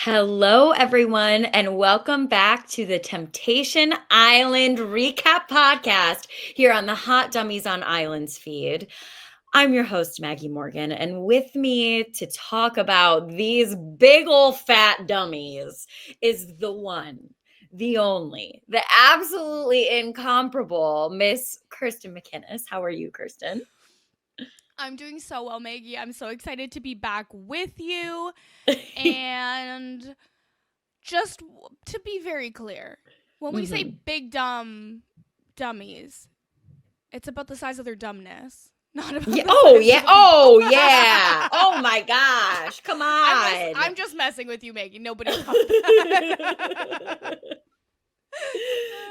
Hello, everyone, and welcome back to the Temptation Island Recap Podcast here on the Hot Dummies on Islands feed. I'm your host, Maggie Morgan, and with me to talk about these big old fat dummies is the one, the only, the absolutely incomparable Miss Kirsten MacInnis. How are you, Kirsten? I'm doing so well, Maggie. I'm so excited to be back with you. And just to be very clear, when we say big dummies, it's about the size of their dumbness, not about Yeah. the Oh, size yeah. of the Oh, people. yeah. Oh, my gosh. Come on. I'm just messing with you, Maggie. Nobody thought that.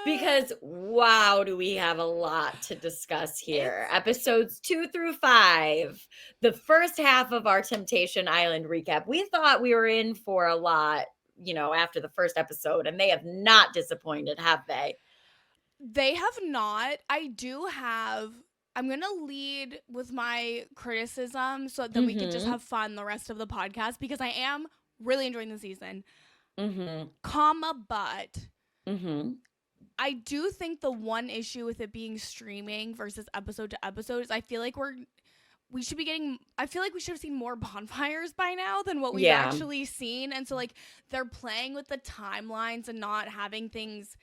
Because wow, do we have a lot to discuss here. Episodes 2 through 5, the first half of our Temptation Island recap. We thought we were in for a lot, after the first episode, and they have not disappointed, have they? They have not. I'm going to lead with my criticism so that we can just have fun the rest of the podcast because I am really enjoying the season. But I do think the one issue with it being streaming versus episode to episode is I feel like we should have seen more bonfires by now than what we've actually seen. And so they're playing with the timelines and not having things,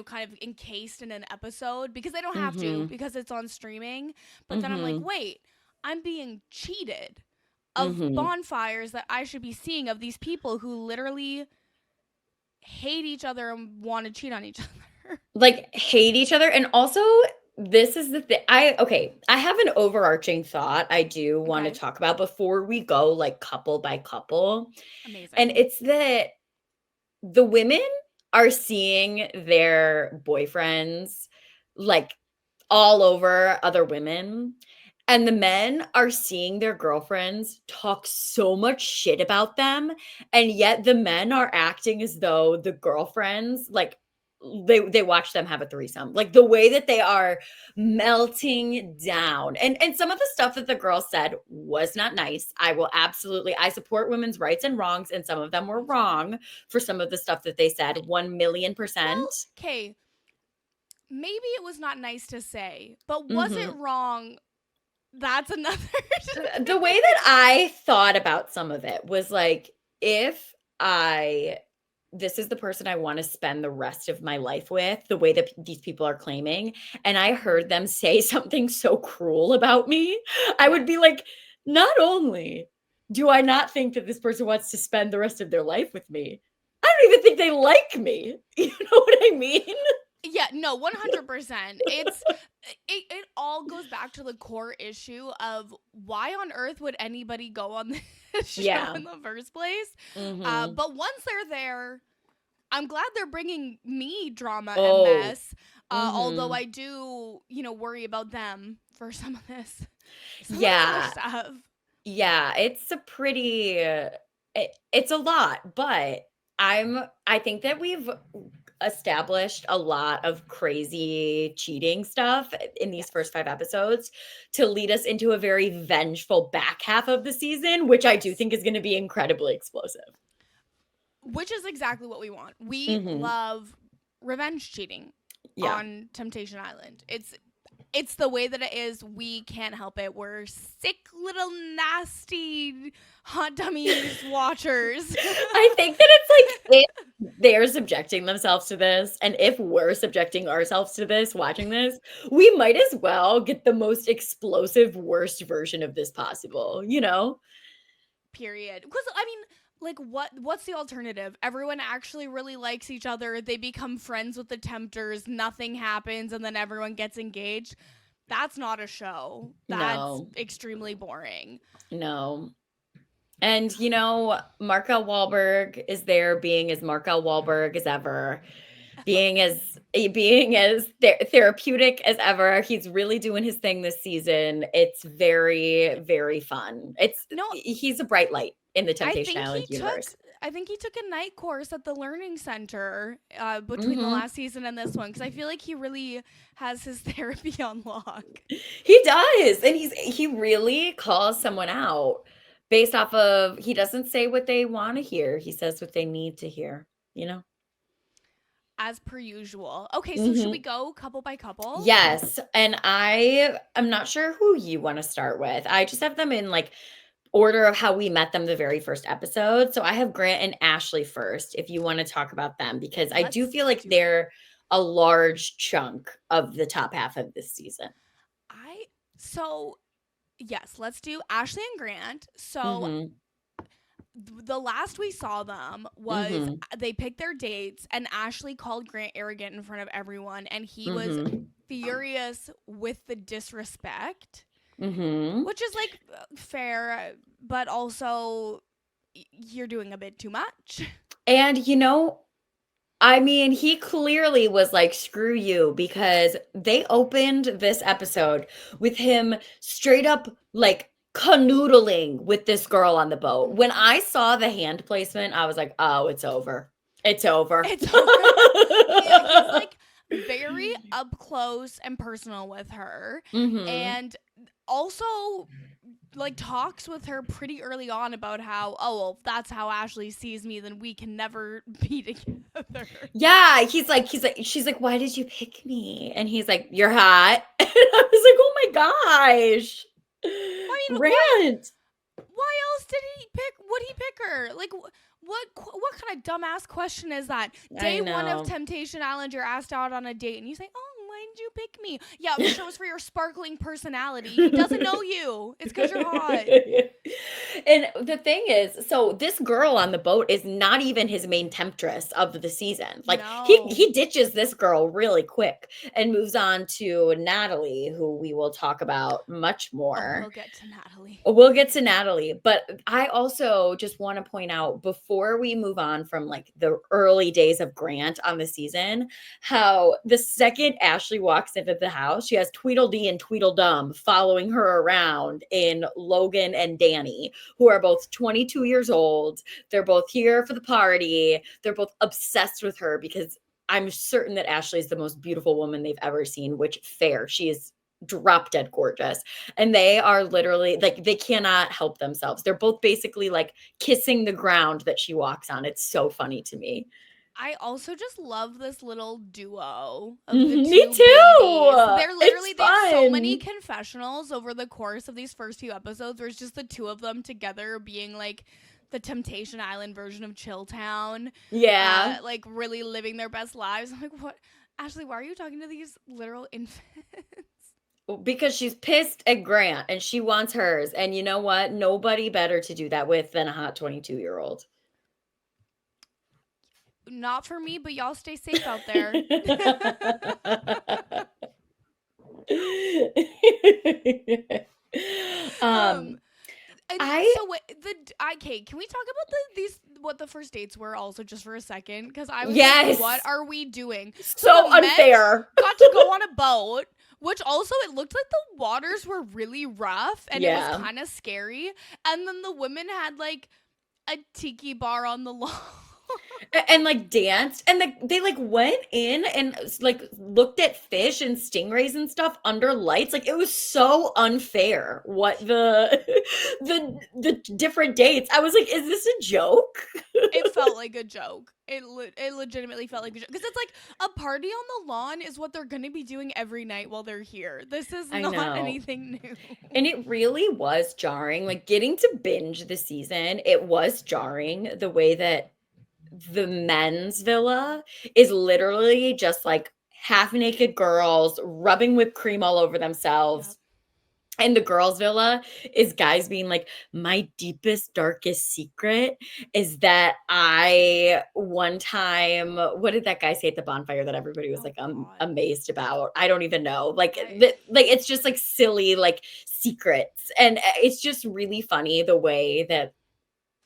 kind of encased in an episode because they don't have to because it's on streaming. But then I'm like, wait, I'm being cheated of bonfires that I should be seeing of these people who literally hate each other and want to cheat on each other. Hate each other. And also, this is the thing. I have an overarching thought I do want to talk about before we go couple by couple. Amazing. And it's that the women are seeing their boyfriends all over other women. And the men are seeing their girlfriends talk so much shit about them. And yet the men are acting as though the girlfriends, they watch them have a threesome. The way that they are melting down. And some of the stuff that the girl said was not nice. I support women's rights and wrongs, and some of them were wrong for some of the stuff that they said, 1,000,000%. Well, okay. Maybe it was not nice to say, but was it wrong? That's another. The way that I thought about some of it was this is the person I want to spend the rest of my life with, the way that these people are claiming, and I heard them say something so cruel about me, I would be like, not only do I not think that this person wants to spend the rest of their life with me, I don't even think they like me. You know what I mean? Yeah, no, 100%. It all goes back to the core issue of why on earth would anybody go on this show in the first place? But once they're there, I'm glad they're bringing me drama and mess. Although I do, worry about them for some of this. Stuff. Yeah, it's a pretty it's a lot, but I think that we've established a lot of crazy cheating stuff in these first 5 episodes to lead us into a very vengeful back half of the season, which I do think is going to be incredibly explosive. Which is exactly what we want. We love revenge cheating on Temptation Island. It's the way that it is. We can't help it. We're sick little nasty Hot Dummies watchers. I think that it's if they're subjecting themselves to this, and if we're subjecting ourselves to this, watching this, we might as well get the most explosive, worst version of this possible, Period. Because, what's the alternative? Everyone actually really likes each other. They become friends with the tempters. Nothing happens, and then everyone gets engaged. That's not a show. That's extremely boring. No. And, Markel Wahlberg is there being as Markel Wahlberg as ever, being as therapeutic as ever. He's really doing his thing this season. It's very, very fun. He's a bright light in the Temptation Island universe. I think he took a night course at the Learning Center between the last season and this one, because I feel like he really has his therapy on lock. He does, and he really calls someone out based off of, he doesn't say what they want to hear. He says what they need to hear, you know? As per usual. Okay, so should we Mhm. go couple by couple? Yes, and I'm not sure who you wanna start with. I just have them in, like, order of how we met them the very first episode. So I have Grant and Ashley first, if you wanna talk about them, because I do Let's feel like do it. they're a large chunk of the top half of this season. I so yes, let's do Ashley and Grant. So Mhm. the last we saw them was Mhm. they picked their dates and Ashley called Grant arrogant in front of everyone and he was Mhm. furious with the disrespect, Mhm. which is like fair, but also you're doing a bit too much. And, you know, I mean, he clearly was like, screw you, because they opened this episode with him straight up like canoodling with this girl on the boat. When I saw the hand placement, I was like, oh, it's over. It's over. It's over. He's like very up close and personal with her Hmm. and also like talks with her pretty early on about how, oh well, if that's how Ashley sees me, then we can never be together. Yeah, she's like, why did you pick me? And he's like, you're hot. And I was like, oh my gosh. I mean, Grant. why else did he pick? Would he pick her? Like, what kind of dumbass question is that? I Day one of know. Temptation Island, you're asked out on a date, and you say, "Oh, why did you pick me?" Yeah, I'm sure it was for your sparkling personality. He doesn't know you. It's because you're hot. And the thing is, so this girl on the boat is not even his main temptress of the season. Like No. he ditches this girl really quick and moves on to Natalie, who we will talk about much Oh, more. we'll get to Natalie. We'll get to Natalie, but I also just want to point out, before we move on from like the early days of Grant on the season, how the second Ashley walks into the house, she has Tweedledee and Tweedledum following her around in Logan and Danny, who are both 22 years old. They're both here for the party. They're both obsessed with her because I'm certain that Ashley is the most beautiful woman they've ever seen, which fair. She is drop dead gorgeous. And they are literally like, they cannot help themselves. They're both basically like kissing the ground that she walks on. It's so funny to me. I also just love this little duo of the Me two babies. too. They're It's literally, they have so many fun. confessionals over the course of these first few episodes where it's just the two of them together being like the Temptation Island version of Chilltown, Yeah. like really living their best lives. I'm like, what? Ashley, why are you talking to these literal infants? Because she's pissed at Grant and she wants hers. And you know what? Nobody better to do that with than a hot 22-year-old. Not for me, but y'all stay safe out there. um, um, And I so okay, can we talk about these what the first dates were also just for a second? Because I was like, what yes, are we doing? So so the men unfair. got to go on a boat, which also it looked like the waters were really rough and it was Yeah. kind of scary. And then the women had like a tiki bar on the lawn. And like danced and like they like went in and like looked at fish and stingrays and stuff under lights. Like it was so unfair what the different dates. I was like, is this a joke? It felt like a joke. It legitimately felt like a joke because it's like a party on the lawn is what they're gonna be doing every night while they're here. This is I not know. anything new. And it really was jarring. Like getting to binge the season, it was jarring the way that the men's villa is literally just like half naked girls rubbing whipped cream all over Yep. themselves. And the girls' villa is guys being like, my deepest, darkest secret is that I one time, what did that guy say at the bonfire that everybody was Oh like God. amazed about? I don't even know. Like, I like it's just like silly, like secrets. And it's just really funny the way that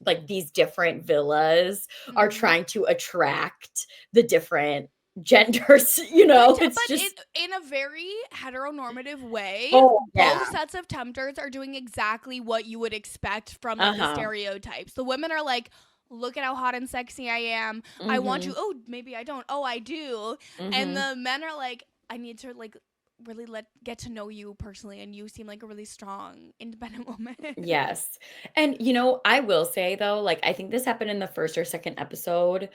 like these different villas are mm-hmm. trying to attract the different genders, you know? It's But just, in a very heteronormative way, oh, both yeah. sets of tempters are doing exactly what you would expect from like the Uh-huh. stereotypes. The women are like, look at how hot and sexy I am. I want you. Mhm. Oh, maybe I don't. Oh, I do. And Mhm. the men are like, I need to like really get to know you personally, and you seem like a really strong, independent woman. Yes. And, you know, I will say though, like, I think this happened in the first or second episode.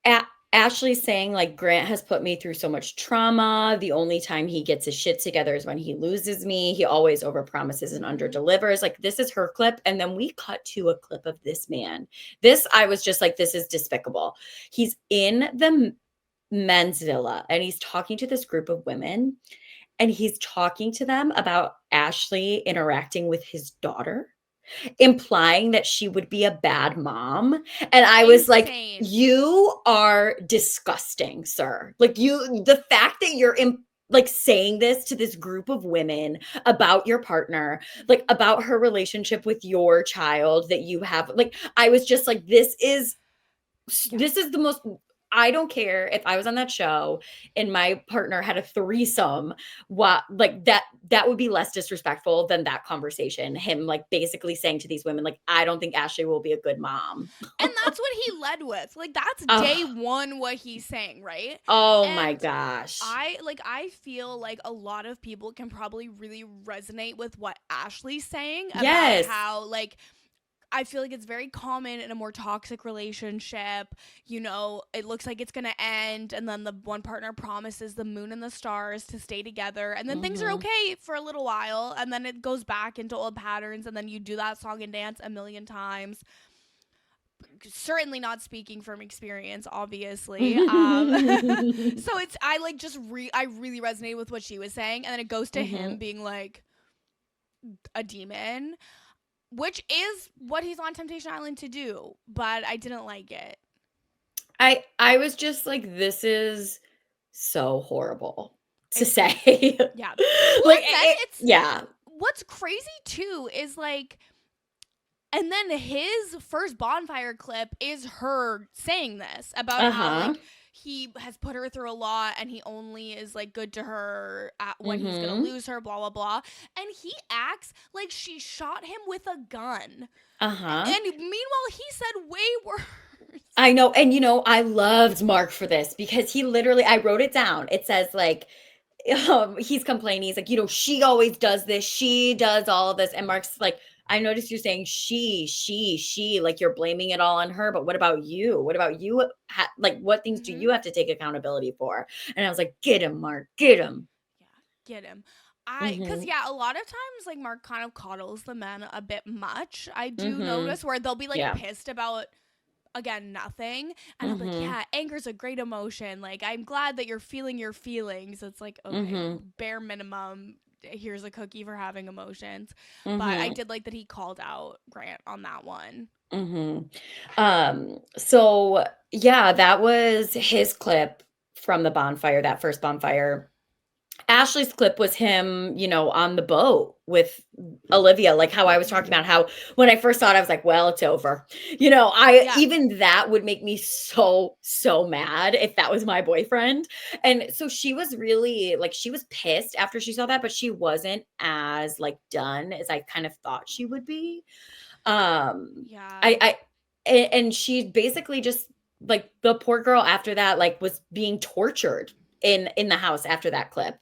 A Ashley saying, like, "Grant has put me through so much trauma. The only time he gets his shit together is when he loses me. He always overpromises and Mhm. underdelivers." Like, this is her clip, and then we cut to a clip of this man. This, I was just like, "This is despicable." He's in the men's villa, and he's talking to this group of women, and he's talking to them about Ashley interacting with his daughter, implying that she would be a bad mom. And I was like, Insane. you are disgusting, sir. Like, the fact that you're like saying this to this group of women about your partner, like about her relationship with your child that you have, like, I was just like, Yeah. this is the most, I don't care if I was on that show and my partner had a threesome, what, like, that would be less disrespectful than that conversation. Him, like, basically saying to these women, like, I don't think Ashley will be a good mom. And that's what he led with. Like, that's day Oh, one what he's saying, right? oh my And gosh. I feel like a lot of people can probably really resonate with what Ashley's saying about Yes. how, like, I feel like it's very common in a more toxic relationship. You know, it looks like it's going to end, and then the one partner promises the moon and the stars to stay together, and then things are Mhm. okay for a little while, and then it goes back into old patterns, and then you do that song and dance a million times. Certainly not speaking from experience, obviously. So it's, I like just I really resonated with what she was saying, and then it goes to him Mhm. being like a demon, which is what he's on Temptation Island to do, but I didn't like it. I was just like, this is so horrible to It's say. yeah. Well, Like, and then it's yeah. what's crazy too is like, and then his first Bonfire clip is her saying this about how Uh-huh. like he has put her through a lot and he only is like good to her when he's gonna Mhm. lose her, blah blah blah. And he acts like she shot him with a gun. Uh-huh. And meanwhile he said way worse. I know, and, you know, I loved Mark for this because he literally, I wrote it down. It says, like, he's complaining, he's like, "You know, she always does this, she does all of this," and Mark's like, "I noticed you saying she, like, you're blaming it all on her, but what about you? What about you? Like, what things do Mhm. you have to take accountability for?" And I was like, "Get him, Mark, get him." Yeah, get him. Cause Mhm. yeah, a lot of times like Mark kind of coddles the men a bit much. I do Mhm. notice where they'll be like Yeah. pissed about again nothing, and I'm like, Mhm. yeah, anger's a great emotion. Like, I'm glad that you're feeling your feelings. It's like, okay, Mhm. bare minimum. Here's a cookie for having emotions. But I Mhm. did like that he called out Grant on that one. Mhm. So yeah, that was his clip from the bonfire, that first bonfire. Ashley's clip was him, you know, on the boat with Olivia, like how I was talking about Mm-hmm. how when I first saw it, I was like, well, it's over. You know, I Yeah. even that would make me so, so mad if that was my boyfriend. And so she was really like, she was pissed after she saw that, but she wasn't as like done as I kind of thought she would be. Um, Yeah. and she basically just like the poor girl after that, like was being tortured in the house after that clip.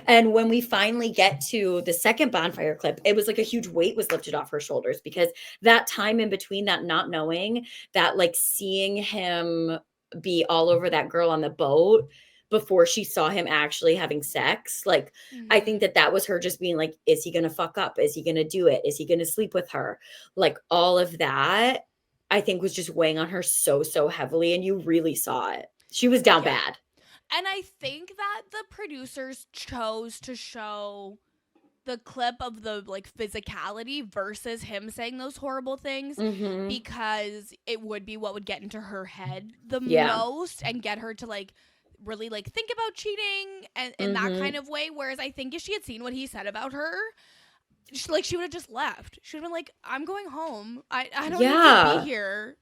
And when we finally get to the second bonfire clip, it was like a huge weight was lifted off her shoulders because that time in between that not knowing that like seeing him be all over that girl on the boat before she saw him actually having sex, like I think Mm-hmm. that that was her just being like, is he going to fuck up? Is he going to do it? Is he going to sleep with her? Like all of that, I think was just weighing on her so, so heavily. And you really saw it. She was down Yeah. bad. And I think that the producers chose to show the clip of the like physicality versus him saying those horrible things Mm-hmm. because it would be what would get into her head the Yeah. most and get her to like really like think about cheating and in that Mm-hmm. kind of way. Whereas I think if she had seen what he said about her, she would have just left. She would have been like, I'm going home. I don't need to be Yeah. here.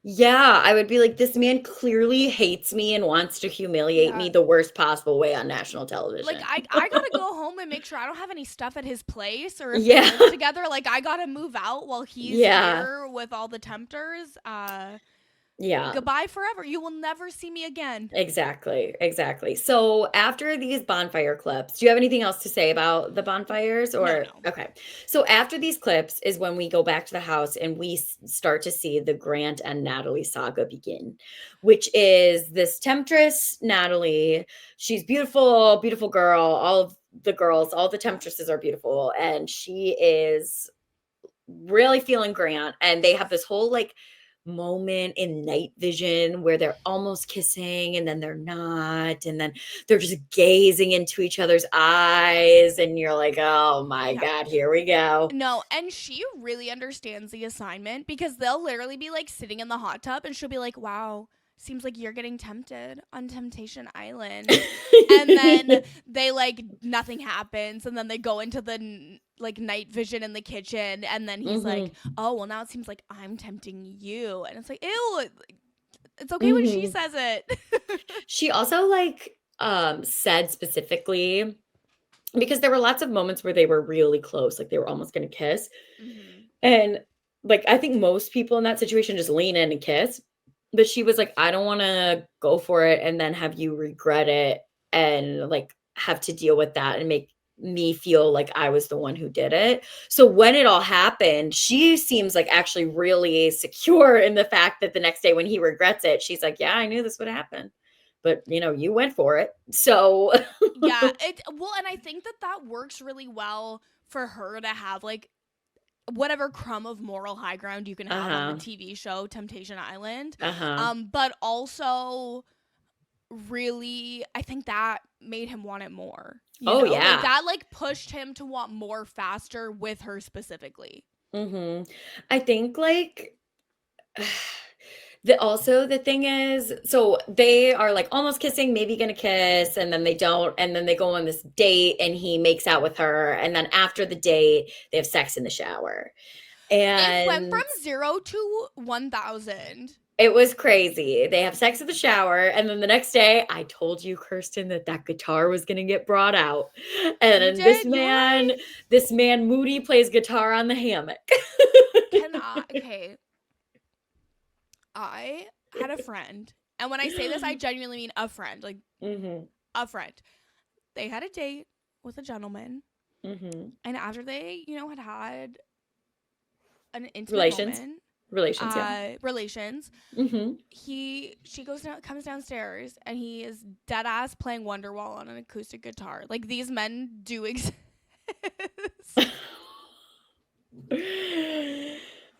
Yeah. I would be like, this man clearly hates me and wants to humiliate Yeah. me the worst possible way on national Like television. I gotta go home and make sure I don't have any stuff at his place, or if they Yeah. live together, like I gotta move out while he's Yeah. here with all the tempters. Yeah. Goodbye forever. You will never see me again. Exactly. So after these bonfire clips, do you have anything else to say about the bonfires No, or no. okay. So after these clips is when we go back to the house and we start to see the Grant and Natalie saga begin, which is this temptress Natalie. She's beautiful, beautiful girl. All of the girls, all the temptresses are beautiful and she is really feeling Grant and they have this whole like moment in night vision where they're almost kissing and then they're not and then they're just gazing into each other's eyes and you're like, "Oh my Yeah. god, here we go." No, and she really understands the assignment because they'll literally be like sitting in the hot tub and she'll be like, "Wow, seems like you're getting tempted on Temptation Island." And then they like nothing happens and then they go into the like night vision in the kitchen and then he's like, Mhm. "Oh, well now it seems like I'm tempting you." And it's like, "Ew, it's okay when she Mhm. says it." She also like said specifically because there were lots of moments where they were really close, like they were almost going to kiss. Mhm. And like I think most people in that situation just lean in and kiss. But she was like, "I don't want to go for it and then have you regret it and like have to deal with that and make me feel like I was the one who did it." So when it all happened, she seems like actually really secure in the fact that the next day when he regrets it, she's like, "Yeah, I knew this would happen. But, you went for it." So Yeah, it well, and I think that that works really well for her to have like whatever crumb of moral high ground you can have on the uh-huh. TV show Temptation Island. Uh-huh. But also really I think that made him want it more. You Oh know? Like yeah. that like pushed him to want more faster with her specifically. Mhm. I think like the thing is, so they are like almost kissing, maybe gonna kiss, and then they don't, and then they go on this date and he makes out with her, and then after the date, they have sex in the shower. It went from And 0 to 1,000. it was crazy. They have sex in the shower, and then the next day, I told you, Kirsten, that that guitar was gonna get brought out. And You then this did. You were man, right. this man Moody plays guitar on the hammock. Can I okay. I had a friend. And when I say this, I genuinely mean a friend. Like Mhm. a friend. They had a date with a gentleman, Mhm. and after they, had an intimate Relations. moment, Relations, yeah. relations, Mhm. she comes downstairs, and he is dead ass playing Wonderwall on an acoustic guitar. Like these men do exist.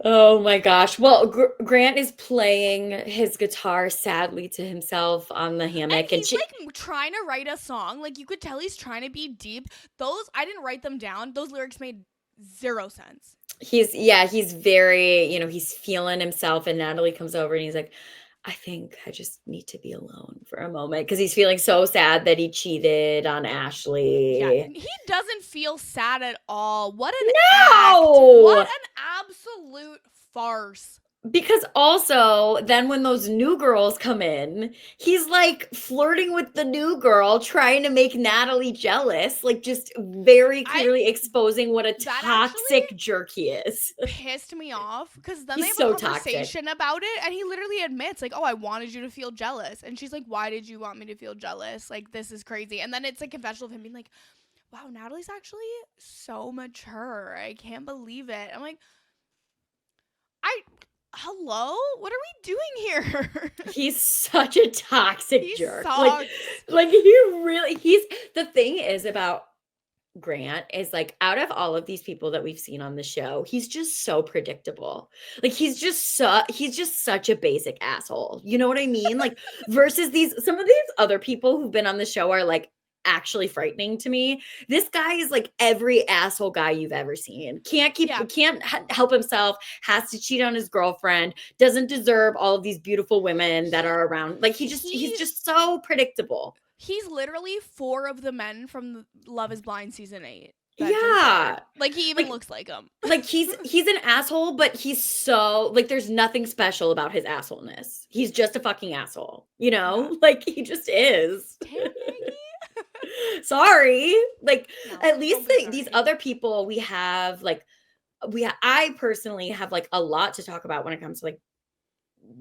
Oh my gosh. Well, Grant is playing his guitar sadly to himself on the And hammock, and he's like trying to write a song. Like you could tell he's trying to be deep. Those I didn't write them down. Those lyrics made zero sense. he's very, he's feeling himself, and Natalie comes over and he's like, "I think I just need to be alone for a moment," because he's feeling so sad that he cheated on Yeah, Ashley. he doesn't feel sad at all. What an act. What No! an absolute farce. Because also, then when those new girls come in, he's like flirting with the new girl, trying to make Natalie jealous, like just very I clearly exposing what a that actually toxic jerk he is. pissed me off because then they He's have a so toxic. conversation about it and he literally admits like, "Oh, I wanted you to feel jealous." And she's like, "Why did you want me to feel jealous? Like this is crazy." And then it's a confessional of him being like, "Wow, Natalie's actually so mature. I can't believe it." I'm like, "I hello? What are we doing here?" He's such a toxic He jerk. sucks. Like he really he's the thing is about Grant is like out of all of these people that we've seen on the show, he's just so predictable. Like he's just such a basic asshole. You know what I mean? Like versus these some of these other people who've been on the show are like actually frightening to me. This guy is like every asshole guy you've ever seen. Yeah. Can't help himself, has to cheat on his girlfriend, doesn't deserve all of these beautiful women that are around. Like he's He just so predictable. he's literally 4 of the men from Love Is Blind season 8 that just Yeah. aired. Like he even Like looks like him. Like he's an asshole, but he's so like there's nothing special about his assholeness. He's just a fucking asshole, you Yeah. know? Like he just is. Damn, Maggie. Sorry. Like No, at don't least be these sorry. other people we have like I personally have like a lot to talk about when it comes to like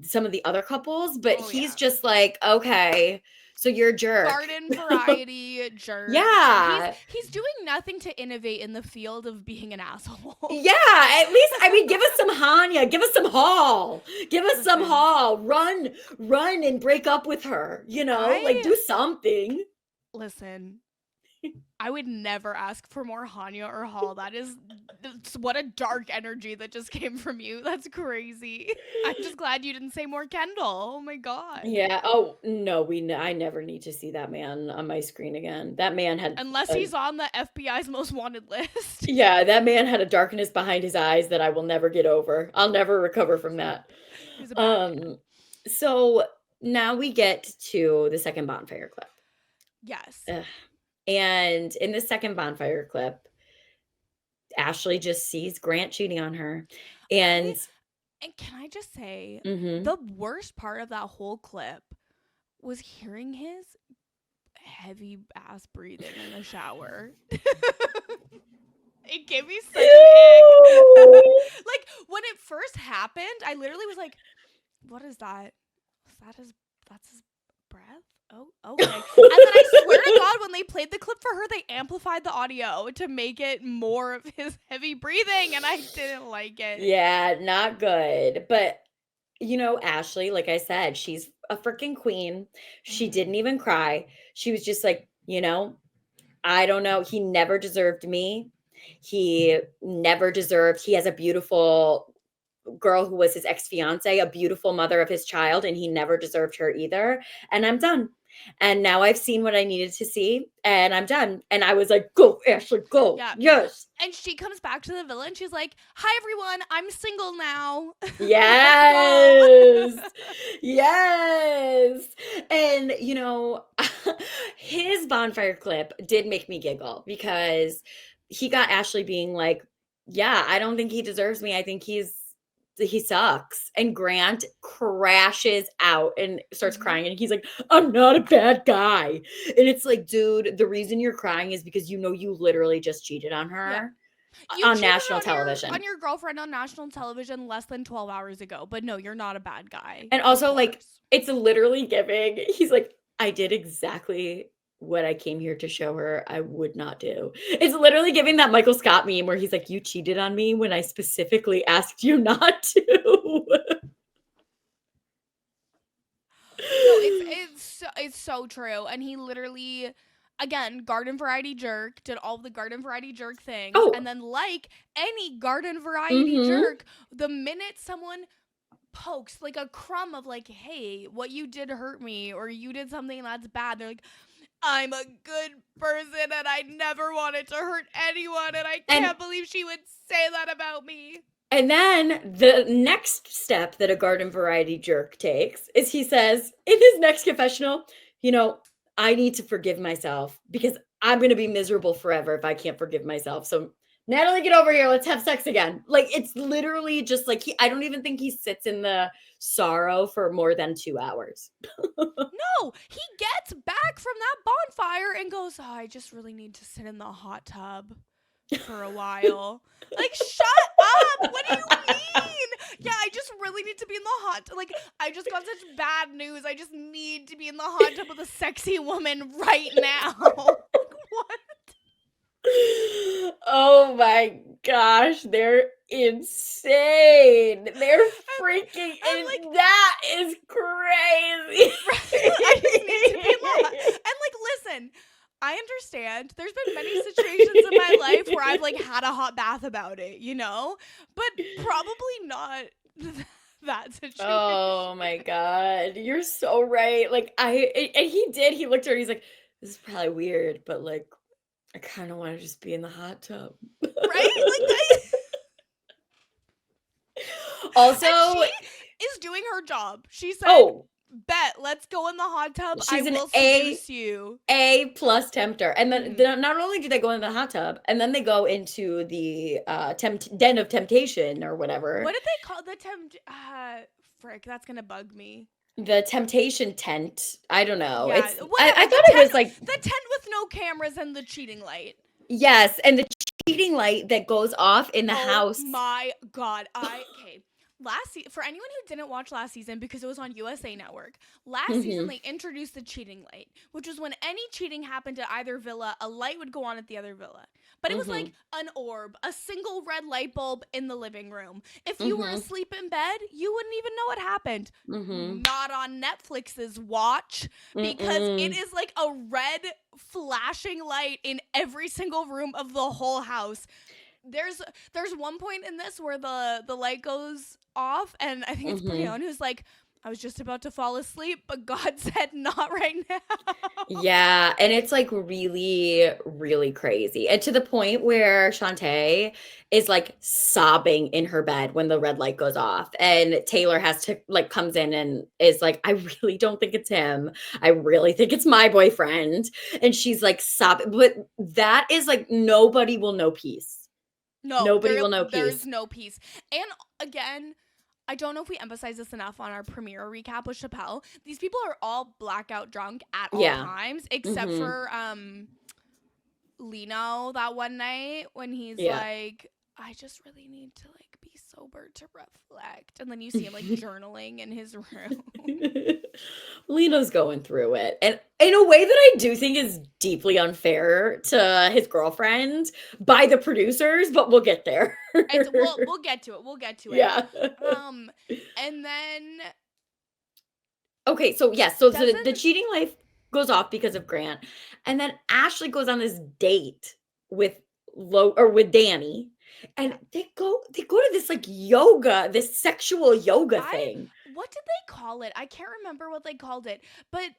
some of the other couples, but Oh, he's yeah. just like, okay, so you're a jerk. Garden variety jerk. Yeah. He's doing nothing to innovate in the field of being an asshole. Yeah, at least, I mean, give us some Hanya, give us some Hall, give us some Listen. Hall. Run and break up with her, like do something. Listen, I would never ask for more Hanya or Hall. What a dark energy that just came from you. That's crazy. I'm just glad you didn't say more Kendall. Oh my god. Yeah. Oh no, I never need to see that man on my screen again. That man had Unless he's on the FBI's most wanted list. Yeah, that man had a darkness behind his eyes that I will never get over. I'll never recover from that. He's a bad man. So now we get to the second bonfire clip. Yes. And in the second bonfire clip, Ashley just sees Grant cheating on her. And can I just say, mhm. the worst part of that whole clip was hearing his heavy ass breathing in the shower. It gave me such an ick. Like, when it first happened, I literally was like, what is that? That's his breath? Oh, okay. And then I swear to God, when they played the clip for her, they amplified the audio to make it more of his heavy breathing, and I didn't like it. Yeah, not good. But, Ashley, like I said, she's a freaking queen. She didn't even cry. She was just like, I don't know. He never deserved me. He has a beautiful girl who was his ex-fiance, a beautiful mother of his child, and he never deserved her either. And I'm done. And now I've seen what I needed to see, and I'm done. And I was like, go, Ashley, go. Yeah. Yes. And she comes back to the villa and she's like, hi, everyone. I'm single now. Yes. Yes. And, his bonfire clip did make me giggle because he got Ashley being like, yeah, I don't think he deserves me. I think he sucks. And Grant crashes out and starts crying. And he's like, I'm not a bad guy. And it's like, dude, the reason you're crying is because you literally just cheated on her on national television. On your girlfriend on national television less than 12 hours ago. But no, you're not a bad guy. And also, like, it's literally giving. He's like, I did exactly what I came here to show her I would not do. It's literally giving that Michael Scott meme where he's like, you cheated on me when I specifically asked you not to. No, it's so true. And he literally, again, garden variety jerk, did all the garden variety jerk things. Oh. And then, like any garden variety jerk, the minute someone pokes like a crumb of like, hey, what you did hurt me, or you did something that's bad, they're like, I'm a good person and I never wanted to hurt anyone, and I can't believe she would say that about me. And then the next step that a garden variety jerk takes is he says in his next confessional, I need to forgive myself because I'm going to be miserable forever if I can't forgive myself. So Natalie, get over here. Let's have sex again. Like, it's literally just like, I don't even think he sits in the sorrow for more than 2 hours. No, he gets back from that bonfire and goes, I just really need to sit in the hot tub for a while. Like, shut up. What do you mean? Yeah, I just really need to be in the hot tub. Like, I just got such bad news. I just need to be in the hot tub with a sexy woman right now. What? Oh my gosh, they're insane. They're freaking insane. That is crazy. I just need to be in the hot. And like, listen, I understand. There's been many situations in my life where I've like had a hot bath about it, but probably not that situation. Oh my God, you're so right. Like he looked at her, he's like, this is probably weird, but like, I kind of want to just be in the hot tub. Right? Like, also, and she is doing her job. She said, bet, let's go in the hot tub. I will seduce you. A+ tempter. And then not only do they go in the hot tub, and then they go into the den of temptation or whatever. What did they call the frick, that's going to bug me. The temptation tent. I don't know. Yeah. I thought it was like the tent with no cameras and the cheating light. Yes, and the cheating light that goes off in the house. Oh my God. for anyone who didn't watch last season because it was on USA Network, last season Mhm. they introduced the cheating light, which was when any cheating happened at either villa, a light would go on at the other villa. But it was like Mhm. an orb, a single red light bulb in the living room. If you were Mhm. asleep in bed, you wouldn't even know what happened. Mhm. Not on Netflix's watch, because it Mm-mm. is like a red flashing light in every single room of the whole house. There's one point in this where the light goes off, and I think it's Mhm. Brion who's like, I was just about to fall asleep, but God said not right now. Yeah, and it's like really, really crazy. And to the point where Shante is like sobbing in her bed when the red light goes off. And Taylor has to like comes in and is like, I really don't think it's him. I really think it's my boyfriend. And she's like sobbing. But that is like nobody will know peace. No, Nobody will know there's peace. no peace. And again, I don't know if we emphasize this enough on our premiere recap with Chappelle. These people are all blackout drunk at all Yeah. times, except Mm-hmm. for Leno that one night when he's Yeah. like, I just really need to like be sober to reflect. And then you see him like journaling in his room. Leno's going through it. And in a way that I do think is deeply unfair to his girlfriend by the producers, but we'll get there. We'll get to it. We'll get to it. Yeah. And then Okay, so yes, so the doesn't cheating life goes off because of Grant. And then Ashley goes on this date with with Danny. And they go to this like yoga, this sexual yoga thing. what did they call it? I can't remember what they called it. But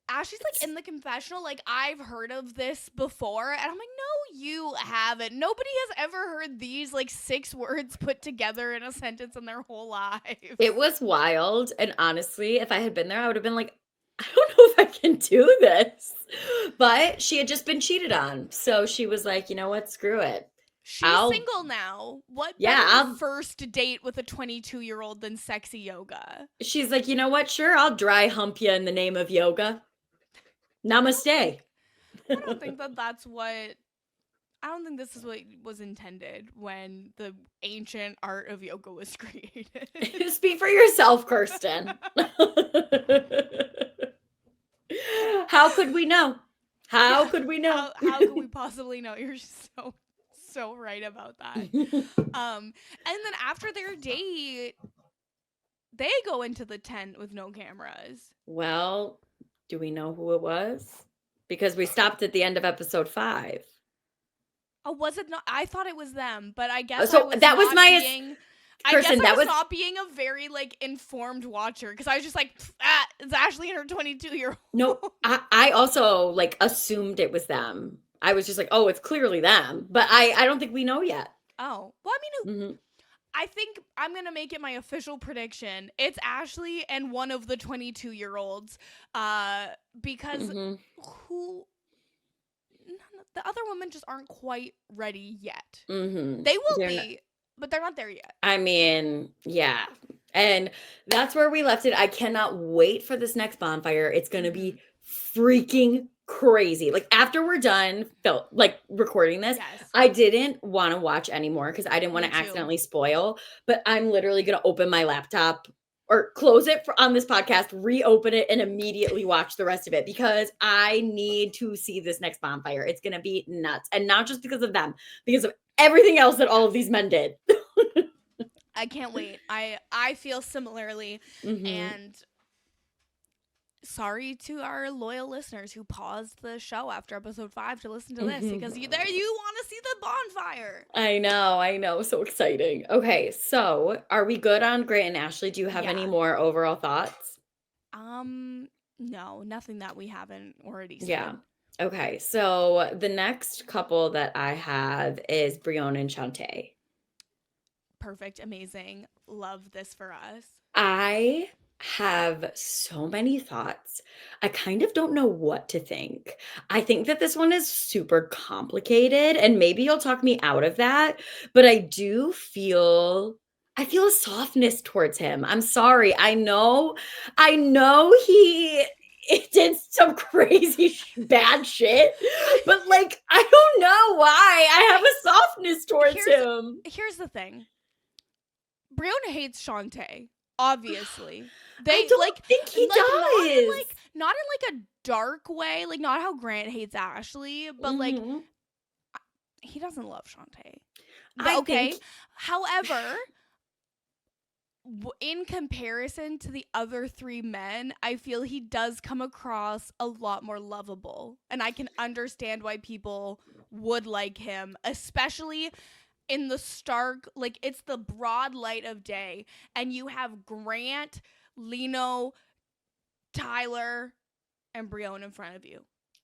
Ashley's like in the confessional, like, I've heard of this before. And I'm like, no, you haven't. Nobody has ever heard these like 6 words put together in a sentence in their whole lives. It was wild, and honestly, if I had been there, I would have been like, "I don't know if I can do this." But she had just been cheated on, so she was like, "You know what? Screw it. She's I'll single now. What yeah, better I'll." first date with a 22-year-old than sexy yoga? She's like, "You know what? Sure, I'll dry hump you in the name of yoga. Namaste." I don't think that that's what. I don't think this is what was intended when the ancient art of yoga was created. Speak for yourself, Kirsten. How could we know? How Yeah, could we know? how could we possibly know? You're so right about that. And then after their date, they go into the tent with no cameras. Well, do we know who it was? Because we stopped at the end of episode 5. Oh, was it not? I thought it was them, but I guess So that was my being. Kirsten, I that was was not being a very like informed watcher because I was just like, it's Ashley and her 22-year-old. no, I also like assumed it was them. I was just like, oh, it's clearly them. But I don't think we know yet. Oh, well, I mean, Mm-hmm. I think I'm gonna make it my official prediction. It's Ashley and one of the 22-year-olds, because Mm-hmm. who the other women just aren't quite ready yet. Mm-hmm. They will be, but they're not there yet. I mean, yeah. And that's where we left it. I cannot wait for this next bonfire. It's going to be freaking crazy. Like after we're done like recording this, Yes. I didn't want to watch anymore because I didn't want Me to too. accidentally spoil, but I'm literally going to open my laptop or close it on this podcast, reopen it, and immediately watch the rest of it because I need to see this next bonfire. It's going to be nuts. And not just because of them, because of everything else that all of these men did. I can't wait. I feel similarly. Mhm. And sorry to our loyal listeners who paused the show after episode 5 to listen to this because you want to see the bonfire. I know. So exciting. Okay, so are we good on Grant and Ashley? Do you have any more overall thoughts? No, nothing that we haven't already said. Yeah. Okay, so the next couple that I have is Brion and Shante. Perfect, amazing. Love this for us. I have so many thoughts. I kind of don't know what to think. I think that this one is super complicated, and maybe you'll talk me out of that, but I feel a softness towards him. I'm sorry. I know he did some crazy bad shit, but like I don't know why I have a softness towards him. Here's the thing. Brion hates Shante, obviously. I They don't think he like does. not in like a dark way, like not how Grant hates Ashley, but like he doesn't love Shante. I Okay. think However, in comparison to the other three men, I feel he does come across a lot more lovable. And I can understand why people would like him, especially in the stark, like it's the broad light of day. And you have Grant, Leno, Tyler, and Brion in front of you.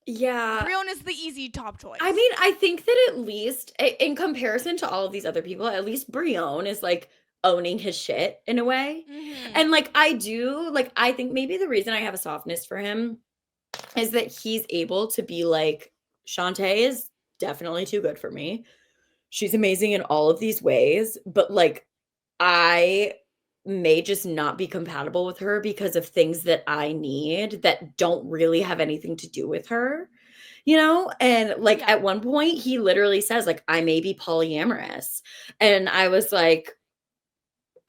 yeah. Brion is the easy top choice. I mean, I think that at least in comparison to all of these other people, at least Brion is like owning his shit in a way. And like I think maybe the reason I have a softness for him is that he's able to be like, Shante is definitely too good for me. She's amazing in all of these ways, but like I may just not be compatible with her because of things that I need that don't really have anything to do with her. And like Yeah. at one point he literally says like I may be polyamorous. And I was like,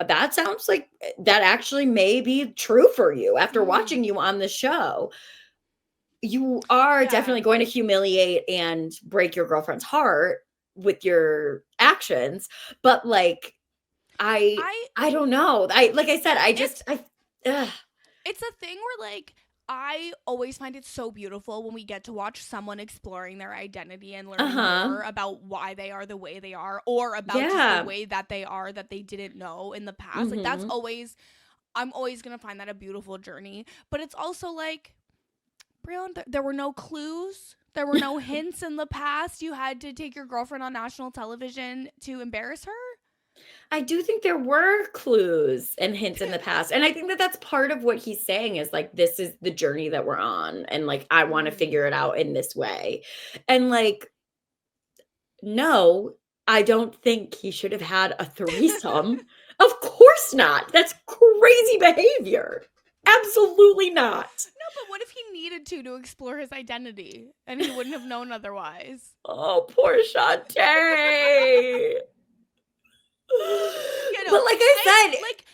that sounds like that actually may be true for you after watching you on the show. You are definitely going to humiliate and break your girlfriend's heart with your actions, but like I don't know. Like I said, it's a thing where like I always find it so beautiful when we get to watch someone exploring their identity and learning more about why they are the way they are, or about just the way that they are that they didn't know in the past. Like that's always, I'm always gonna find that a beautiful journey. But it's also like, Brion, there were no clues. There were no hints in the past. You had to take your girlfriend on national television to embarrass her. I do think there were clues and hints in the past. And I think that that's part of what he's saying is like, this is the journey that we're on. And like, I want to figure it out in this way. And like, no, I don't think he should have had a threesome. Of course not. That's crazy behavior. Absolutely not. No, but what if he needed to explore his identity and he wouldn't have known otherwise? Oh, poor Shante. But like I said, like,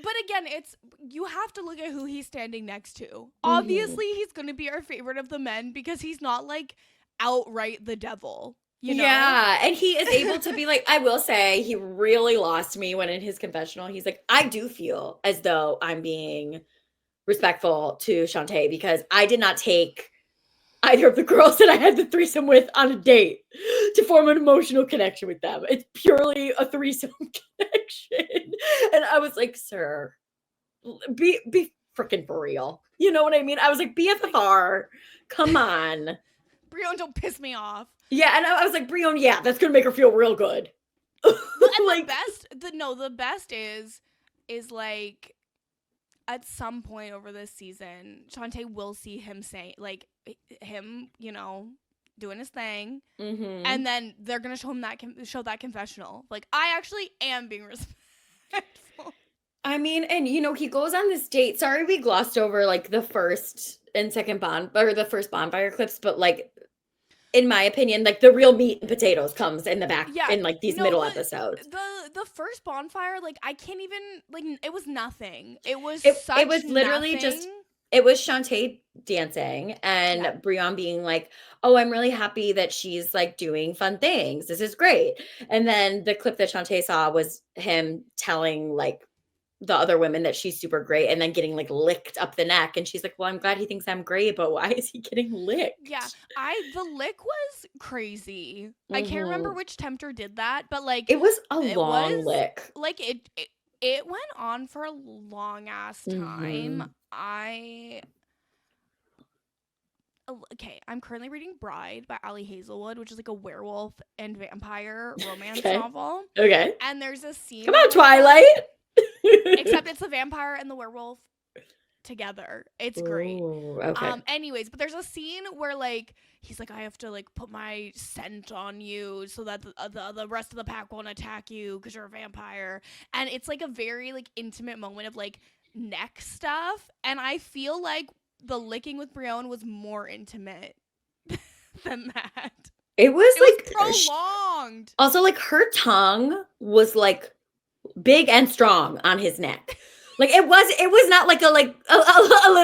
but again, it's, you have to look at who he's standing next to. Obviously, he's going to be our favorite of the men because he's not like outright the devil. You know? Yeah, and he is able to be like, I will say, he really lost me when in his confessional, he's like, I do feel as though I'm being respectful to Shante because I did not take either of the girls that I had the threesome with on a date to form an emotional connection with them. It's purely a threesome connection. And I was like, sir, be freaking for real. You know what I mean? I was like, BFFR, come on. Brion, don't piss me off. Yeah, and I was like, Brion, yeah, that's gonna make her feel real good. And like, the best is like, at some point over this season, Shante will see him say, like, him, doing his thing, and then they're gonna show him that confessional. Like, I actually am being respectful. I mean, and he goes on this date. Sorry, we glossed over like the first and second the first Bonfire clips, but like, in my opinion, like the real meat and potatoes comes in the back in like these middle episodes. The first Bonfire, like I can't even, like, it was nothing. It was literally nothing. just, it was Shante dancing and Brion being like, oh, I'm really happy that she's like doing fun things. This is great. And then the clip that Shante saw was him telling like the other women that she's super great and then getting like licked up the neck. And she's like, well, I'm glad he thinks I'm great, but why is he getting licked? Yeah, the lick was crazy. I can't remember which tempter did that, but like it was a long lick. Like it went on for a long ass time. Okay, I'm currently reading Bride by Ali Hazelwood, which is like a werewolf and vampire romance novel. Okay. And there's a scene. Come on, Twilight. Except it's the vampire and the werewolf together. It's great. Ooh, okay. Anyways, but there's a scene where like he's like, I have to like put my scent on you so that the rest of the pack won't attack you because you're a vampire. And it's like a very like intimate moment of like neck stuff. And I feel like the licking with Brion was more intimate than that. It was prolonged. Also, like her tongue was like big and strong on his neck. Like it was not like a little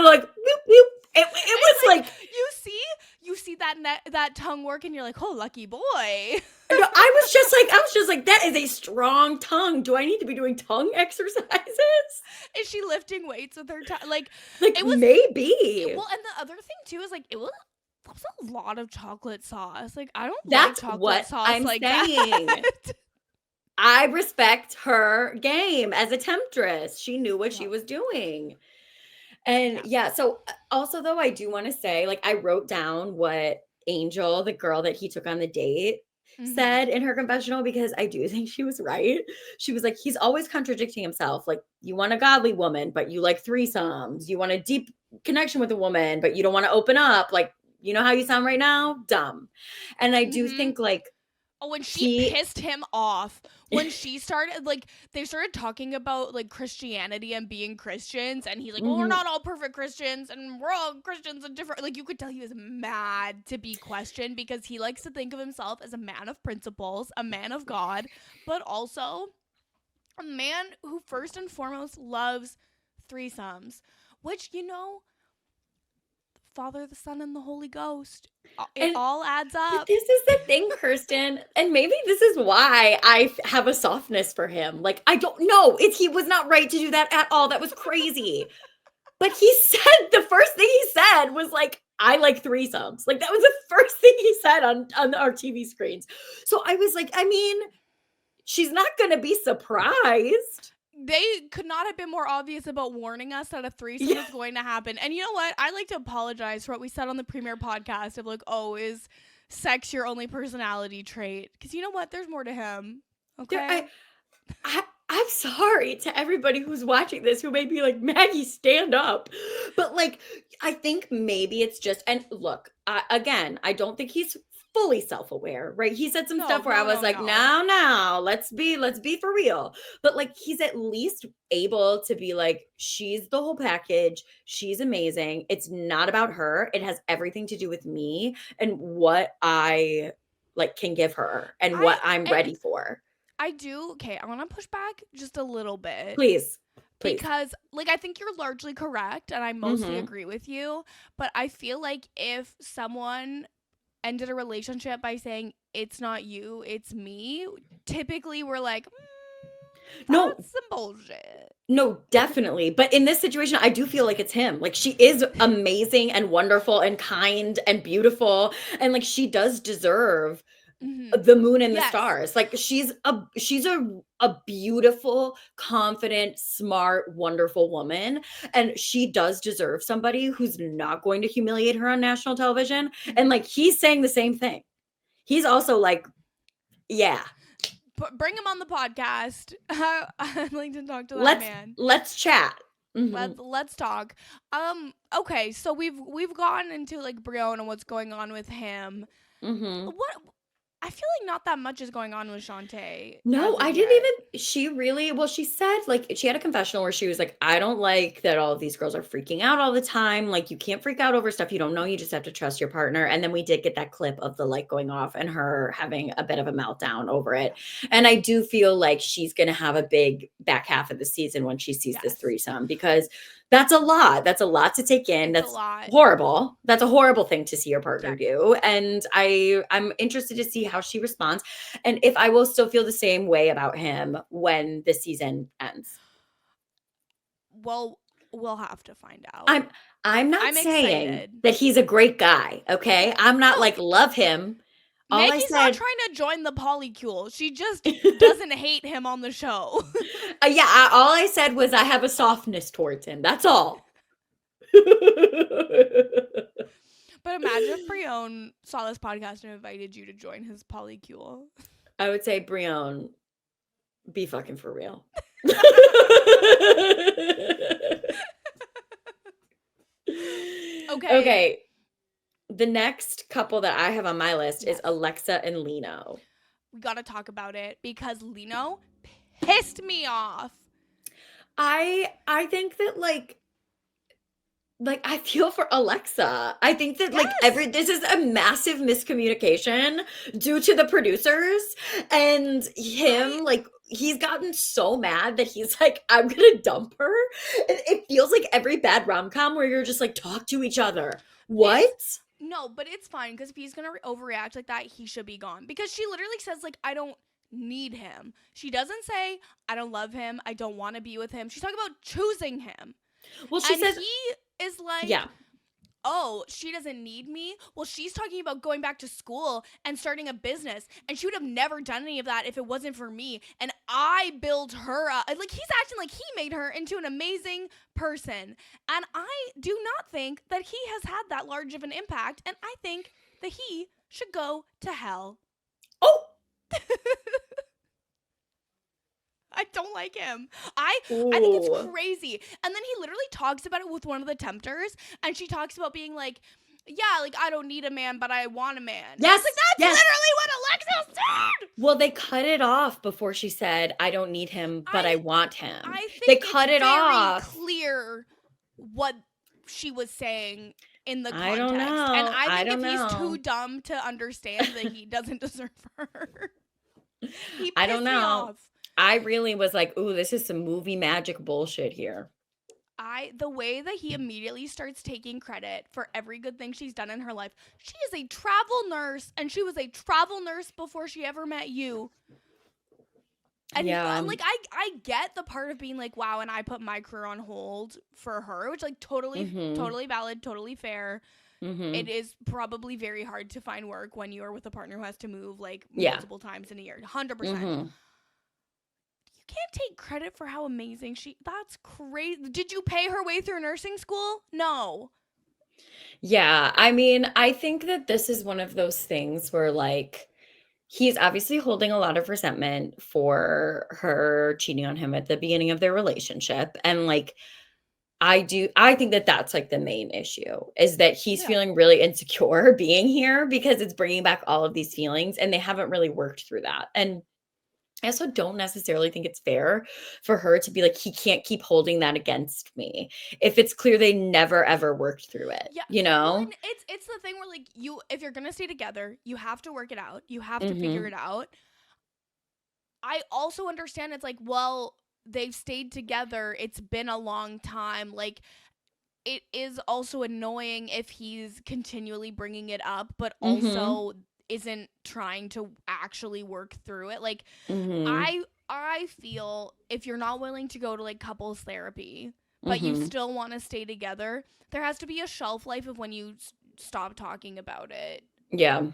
like whoop, whoop. It was like you see that tongue work and you're like, oh, lucky boy. no, I was just like, that is a strong tongue. Do I need to be doing tongue exercises? Is she lifting weights with her tongue? Like it was maybe. Well, and the other thing too is like that was a lot of chocolate sauce. Like I don't That's like chocolate what sauce I'm like saying. that. I respect her game as a temptress. She knew what she Yeah. was doing. And Yeah. so also though, I do want to say, like, I wrote down what Angel, the girl that he took on the date, Mm-hmm. said in her confessional because I do think she was right. She was like, he's always contradicting himself. Like, you want a godly woman, but you like threesomes. You want a deep connection with a woman, but you don't want to open up. Like, you know how you sound right now? Dumb. And I do Mm-hmm. think like Oh, when she he pissed him off, when she started, like, they started talking about, like, Christianity and being Christians, and he's like, well, we're Mhm. not all perfect Christians, and we're all Christians and different. Like, you could tell he was mad to be questioned because he likes to think of himself as a man of principles, a man of God, but also a man who, first and foremost, loves threesomes, which, Father, the Son, and the Holy Ghost. It And all adds but up. this is the thing, Kirsten, and maybe this is why I have a softness for him. Like, I don't know. He was not right to do that at all. That was crazy. But he said the first thing he said was like, I like threesomes. Like that was the first thing he said on our TV screens. So I was like, I mean, she's not going to be surprised. They could not have been more obvious about warning us that a threesome Yeah. was going to happen. And you know what? I like to apologize for what we said on the premiere podcast of like, oh, is sex your only personality trait? Because you know what? There's more to him. Okay. I'm sorry to everybody who's watching this who may be like, Maggie, stand up. But like, I think maybe it's just, and look, again, I don't think he's fully self-aware, right? He said some stuff where I was like, No. now, let's be for real. But like, he's at least able to be like, she's the whole package. She's amazing. It's not about her. It has everything to do with me and what I like can give her and what I'm ready for. I do. Okay, I want to push back just a little bit Please. Please. because, like, I think you're largely correct and I mostly Mhm. agree with you. But I feel like if someone ended a relationship by saying, it's not you, it's me, typically we're like, No, that's some bullshit. no, definitely. But in this situation, I do feel like it's him. Like she is amazing and wonderful and kind and beautiful. And like she does deserve Mm-hmm. the moon and the Yes. stars. Like she's a beautiful, confident, smart, wonderful woman. And she does deserve somebody who's not going to humiliate her on national television. And like he's saying the same thing. He's also like, yeah. Bring him on the podcast. I'd like to talk to that Let's man. let's chat. Mhm. Let's talk. Okay, so we've gone into like Brion and what's going on with him. Mhm. What I feel like not that much is going on with Shante. No, As of I didn't yet. even she really well, she said, like she had a confessional where she was like, "I don't like that all of these girls are freaking out all the time. Like, you can't freak out over stuff you don't know. You just have to trust your partner." And then we did get that clip of the light going off and her having a bit of a meltdown over it. And I do feel like she's gonna have a big back half of the season when she sees this Yes. threesome because that's a lot. That's a lot to take in. It's a That's lot. horrible. That's a horrible thing to see your partner Yeah. do. And I'm interested to see how she responds and if I will still feel the same way about him when the season ends. Well, we'll have to find out. I'm not I'm saying excited. that he's a great guy, okay? I'm not No, like love him. All I Maggie's not said, trying to join the polycule. She just doesn't hate him on the show. all I said was I have a softness towards him. That's all. But imagine if Brion saw this podcast and invited you to join his polycule. I would say, Brion, be fucking for real. Okay. The next couple that I have on my list is Alexa and Leno. We gotta talk about it because Leno pissed me off. I think that like I feel for Alexa. I think that like this is a massive miscommunication due to the producers and him like he's gotten so mad that he's like, I'm gonna dump her. It feels like every bad rom-com where you're just like, talk to each other. What? No, but it's fine because if he's gonna overreact like that, he should be gone. Because she literally says like, I don't need him. She doesn't say I don't love him. I don't want to be with him. She's talking about choosing him, Well, she and says, he is like, yeah. oh, she doesn't need me? Well, she's talking about going back to school and starting a business, and she would have never done any of that if it wasn't for me. And I built her up. Like, he's acting like he made her into an amazing person. And I do not think that he has had that large of an impact, and I think that he should go to hell. Oh! I don't like him. I think it's crazy. And then he literally talks about it with one of the tempters, and she talks about being like, yeah, like, I don't need a man, but I want a man. Yes, like, that's literally what Alexis said. Well, they cut it off before she said, I don't need him, but I want him. I think they cut it very off. Clear what she was saying in the context. I don't know. And I think he's too dumb to understand that he doesn't deserve her. He I don't pissed me know. off. I really was like, ooh, this is some movie magic bullshit here. The way that he immediately starts taking credit for every good thing she's done in her life. She is a travel nurse, and she was a travel nurse before she ever met you. And like, I get the part of being like, wow, and I put my career on hold for her, which, like, totally valid, totally fair. Mm-hmm. It is probably very hard to find work when you are with a partner who has to move, like, multiple times in a year. 100%. Mm-hmm. Can't take credit for how amazing that's crazy. Did you pay her way through nursing school? No. Yeah, I mean, I think that this is one of those things where, like, he's obviously holding a lot of resentment for her cheating on him at the beginning of their relationship. And, like, I think that that's, like, the main issue is that he's feeling really insecure being here because it's bringing back all of these feelings, and they haven't really worked through that. And I also don't necessarily think it's fair for her to be like, he can't keep holding that against me if it's clear they never ever worked through it. Yeah, you know? Well, and it's the thing where, like, if you're gonna stay together, you have to work it out. You have to figure it out. I also understand it's like, well, they've stayed together. It's been a long time. Like, it is also annoying if he's continually bringing it up, but also isn't trying to actually work through it. Like, I feel if you're not willing to go to, like, couples therapy, but you still want to stay together, there has to be a shelf life of when you stop talking about it. Yeah.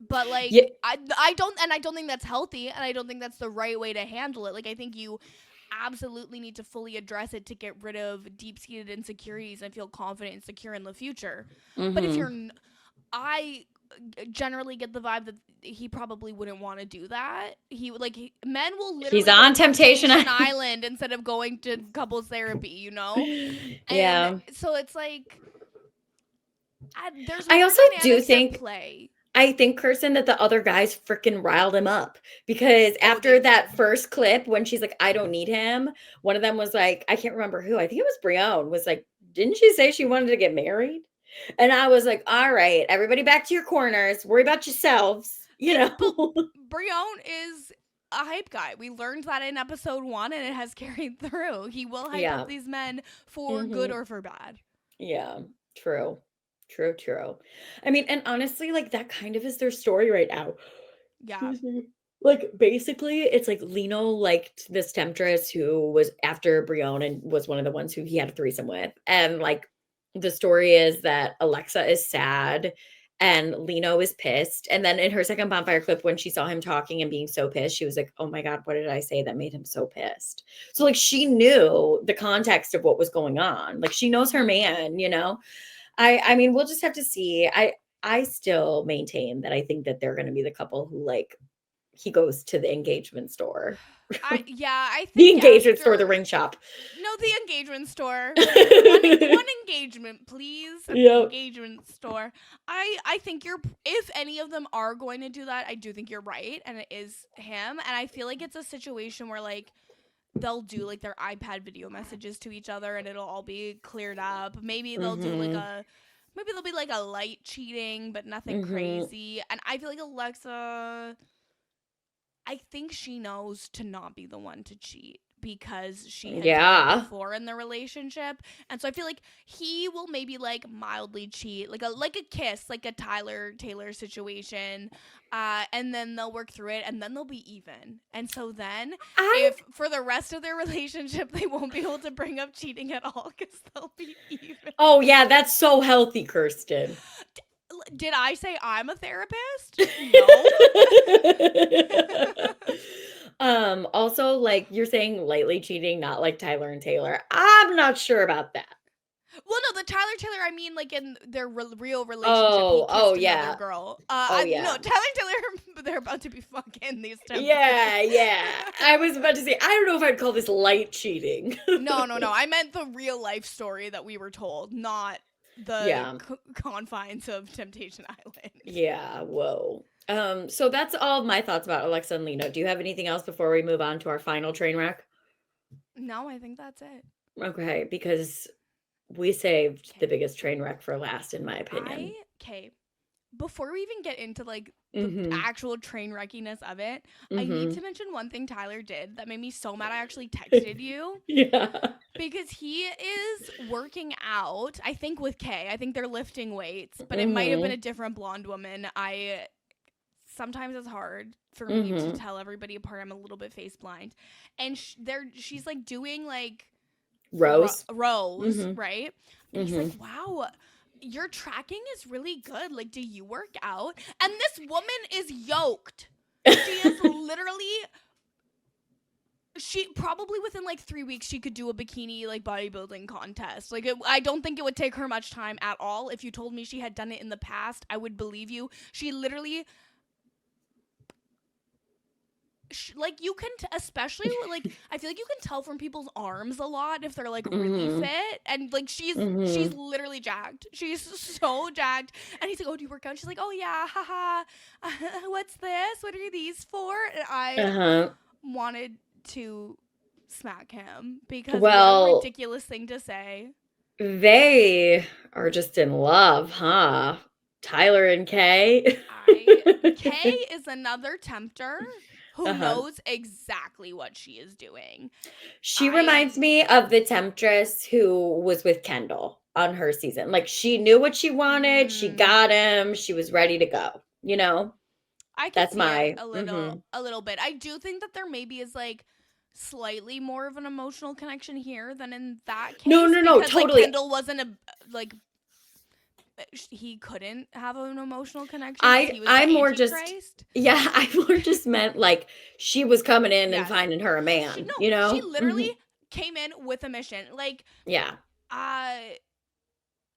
But, like, I don't think that's healthy, and I don't think that's the right way to handle it. Like, I think you absolutely need to fully address it to get rid of deep-seated insecurities and feel confident and secure in the future. But if you're I generally get the vibe that he probably wouldn't want to do that. Men will literally he's on Temptation Island instead of going to couples therapy, you know? And so it's like there's I also do think play. I think, Kirsten, that the other guys freaking riled him up because after that first clip, when she's like, I don't need him, one of them was like, I can't remember who, I think it was Brion, was like, didn't she say she wanted to get married? And I was like, all right, everybody back to your corners, worry about yourselves, you know? Brion is a hype guy. We learned that in episode 1, and it has carried through. He will hype up these men for good or for bad. Yeah, true. I mean, and honestly, like, that kind of is their story right now. Yeah. Like, basically, it's like Leno liked this temptress who was after Brion and was one of the ones who he had a threesome with. And, like, the story is that Alexa is sad and Leno is pissed. And then in her second Bonfire clip, when she saw him talking and being so pissed, she was like, oh my God, what did I say that made him so pissed? So, like, she knew the context of what was going on. Like, she knows her man, you know? I mean, we'll just have to see. I still maintain that I think that they're going to be the couple who, like, he goes to the engagement store. I think the engagement store, the ring shop. No, the engagement store. one engagement, please. Yep. Engagement store. I think if any of them are going to do that, I do think you're right, and it is him. And I feel like it's a situation where, like, they'll do, like, their iPad video messages to each other, and it'll all be cleared up. Maybe they'll do, like, maybe there'll be, like, a light cheating, but nothing crazy. And I feel like Alexa, I think she knows to not be the one to cheat because she had done it Yeah. before in the relationship. And so I feel like he will maybe like mildly cheat, like a kiss, like a Tyler Taylor situation. And then they'll work through it and then they'll be even. And so then I if for the rest of their relationship they won't be able to bring up cheating at all because they'll be even. Oh yeah, that's so healthy, Kirsten. Did I say I'm a therapist? No. Also, like you're saying lightly cheating, not like Tyler and Taylor. I'm not sure about that. Well, no, the Tyler Taylor, I mean, like in their real relationship, he Oh kissed another yeah. girl. Oh No, yeah. Tyler Taylor, they're about to be fucking these two. Yeah. I was about to say, I don't know if I'd call this light cheating. No. I meant the real life story that we were told, not the Yeah. confines of Temptation Island. Yeah. Whoa. So that's all of my thoughts about Alexa and Leno. Do you have anything else before we move on to our final train wreck? No, I think that's it. Okay, because we saved the biggest train wreck for last, in my opinion. Before we even get into like the Mm-hmm. actual train wreckiness of it, I need Mm-hmm. to mention one thing Tyler did that made me so mad. I actually texted you. Yeah. Because he is working out, I think with Kay. I think they're lifting weights, but it Mm-hmm. might have been a different blonde woman. Sometimes it's hard for me to Mm-hmm. tell everybody apart. I'm a little bit face blind, and she's like doing like Rose. rows, Mm-hmm. right? And he's Mm-hmm. like, "Wow, your tracking is really good. Like, do you work out?" And this woman is yoked. She is literally. She probably within like 3 weeks she could do a bikini like bodybuilding contest. Like I don't think it would take her much time at all. If you told me she had done it in the past, I would believe you. She literally like you can especially like I feel like you can tell from people's arms a lot if they're like really Mm-hmm. fit, and like she's Mm-hmm. literally jacked. She's so jacked. And he's like, "Oh, do you work out?" She's like, "Oh yeah, haha. What's this? What are these for?" And I Uh-huh. wanted to smack him because what a Well, ridiculous thing to say. they are just in love, huh? Tyler and Kay. Kay is another tempter who Uh-huh. knows exactly what she is doing. She reminds me of the temptress who was with Kendall on her season. Like she knew what she wanted, she got him, she was ready to go. You know? I can That's see it my mm-hmm. a little bit. I do think that there maybe is like slightly more of an emotional connection here than in that case. No, because totally. like Kendall wasn't a like he couldn't have an emotional connection. He was I'm the more just Antichrist. yeah, I more just meant like she was coming in and Yes. finding her a man, She you know? literally came in with a mission. Like Yeah.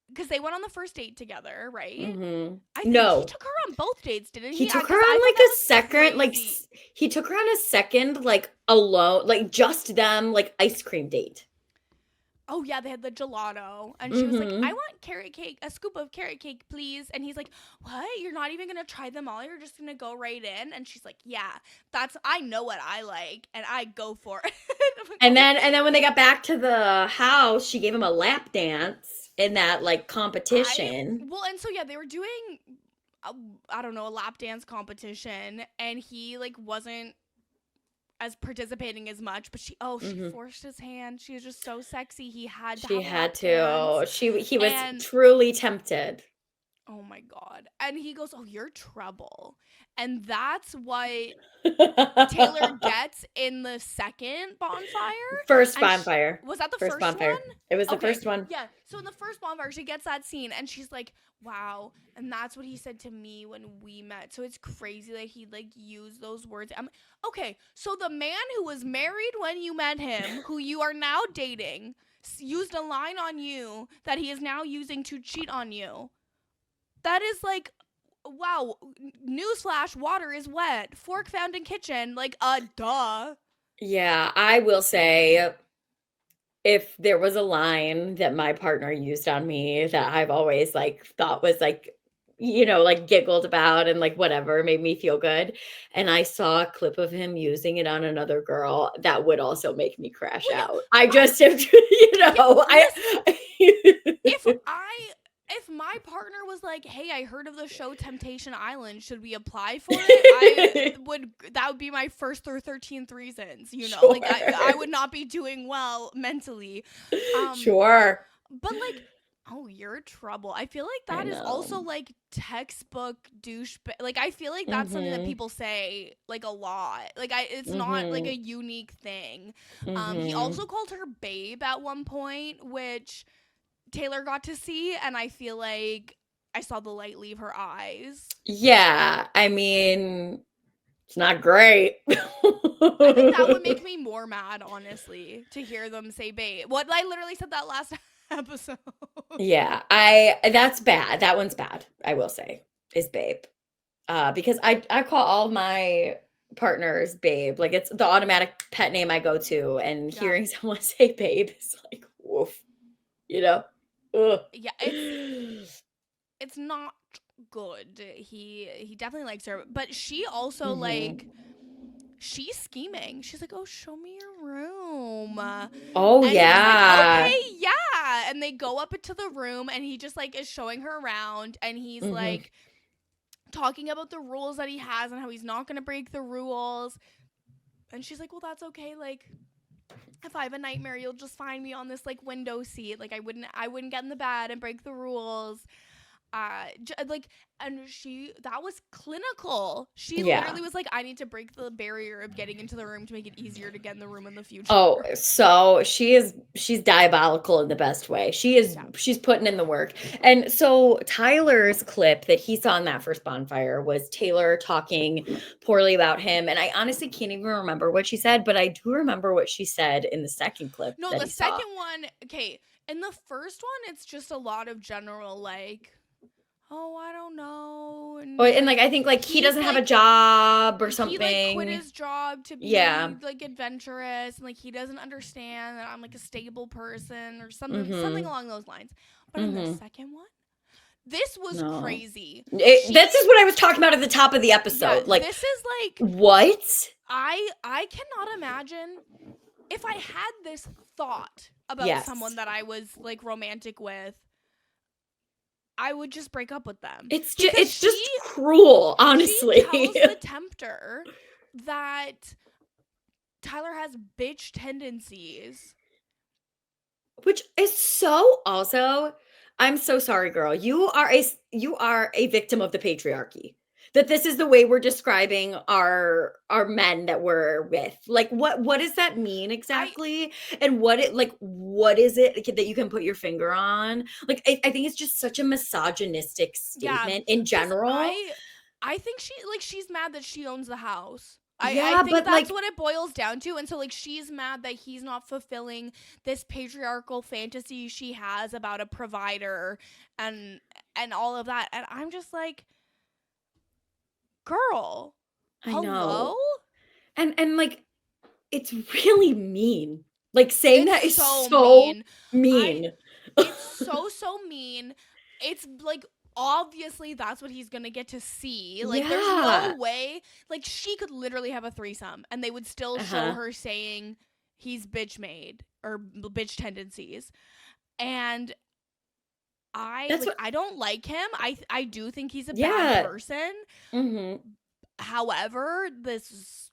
because they went on the first date together, right? Mm-hmm. I think he took her on both dates, didn't he? He took her on like a second, like crazy. he took her on a second, like alone, like just them, like ice cream date. Oh yeah, they had the gelato, and she was like, Mm-hmm. "I want carrot cake, a scoop of carrot cake, please." And he's like, "What? You're not even gonna try them all? You're just gonna go right in?" And she's like, "Yeah, I know what I like, and I go for it." And then when they got back to the house, she gave him a lap dance in that like competition. And so yeah, they were doing, I don't know, a lap dance competition, and he like wasn't as participating as much, but she forced his hand. She was just so sexy. He had to. She have had to. dance. He was truly tempted. Oh my god. And he goes, "Oh, you're trouble." And that's what Taylor gets in the second bonfire. First bonfire. Was that the first bonfire? one? It was the first one. Yeah. So in the first bonfire, she gets that scene and she's like, "Wow." And that's what he said to me when we met. So it's crazy that he like used those words. Okay. So the man who was married when you met him, who you are now dating, used a line on you that he is now using to cheat on you. That is like, wow, newsflash, water is wet. Fork found in kitchen. Like, duh. Yeah, I will say if there was a line that my partner used on me that I've always like thought was like, you know, like giggled about and like whatever made me feel good. And I saw a clip of him using it on another girl that would also make me crash out. I just have to, you know, if my partner was like, "Hey, I heard of the show Temptation Island. Should we apply for it?" That would be my first through 13th reasons, you know? Sure. Like I would not be doing well mentally. Sure. But like, oh, you're trouble. I feel like I that is also know. like textbook douche. Like I feel like that's something that Mhm. people say like a lot. Like it's not like Mhm. a unique thing. He Mhm. also called her babe at one point, which Taylor got to see, and I feel like I saw the light leave her eyes. Yeah, I mean, it's not great. I think that would make me more mad, honestly, to hear them say babe. What I literally said that last episode. Yeah, that's bad. That one's bad, I will say, is babe. Because I call all my partners babe. Like it's the automatic pet name I go to, and Yeah. hearing someone say babe is like woof, you know? Ugh. Yeah, it's not good. He definitely likes her, but she also like Mhm. she's scheming. She's like, "Oh, show me your room." Oh And he's like, yeah. "Okay, yeah." And they go up into the room and he just like is showing her around and he's Mhm. like talking about the rules that he has and how he's not going to break the rules. And she's like, "Well, that's okay. Like if I have a nightmare, you'll just find me on this like window seat. Like I wouldn't get in the bed and break the rules." Like, and that was clinical. She Yeah. literally was like, "I need to break the barrier of getting into the room to make it easier to get in the room in the future." Oh, so she's diabolical in the best way. Yeah. She's putting in the work. And so Tyler's clip that he saw in that first bonfire was Taylor talking poorly about him. And I honestly can't even remember what she said, but I do remember what she said in the second clip No, that the he saw. second one, okay. In the first one, it's just a lot of general like, "Oh, I don't know," Oh, and and like like I think like he he's doesn't have a like job or he like quit something. his job to Yeah. be like adventurous and like he doesn't understand that I'm like a stable person or something Mhm. along those lines. But in the Mhm. second one, this was No. crazy. This is what I was talking about at the top of the Yeah, episode. Like this is like what? I cannot imagine if I had this thought about someone Yes. that I was like romantic with, I would just break up with them because It's just cruel, she honestly. tells the tempter that Tyler has bitch tendencies. Which is so also I'm so sorry, girl. You are a victim of the patriarchy. That this is the way we're describing our men that we're with. Like what does that mean I exactly? And what is it that you can put your finger on? Like I think it's just such a misogynistic Yeah, statement in cuz general. I think she's mad that she owns the house. I Yeah, think but that's like what it boils down to. And so like she's mad that he's not fulfilling this patriarchal fantasy she has about a provider and all of that. And I'm just like, "Girl, I hello?" know. And like it's really mean. Like, saying It's that is so so mean. I mean. It's so mean. It's like obviously that's what he's gonna get to see. Like there's no Yeah. way like she could literally have a threesome and they would still show Uh-huh. her saying he's bitch made or bitch tendencies. And That's what I don't like him. I do think he's a bad yeah. person. Mhm. However, this is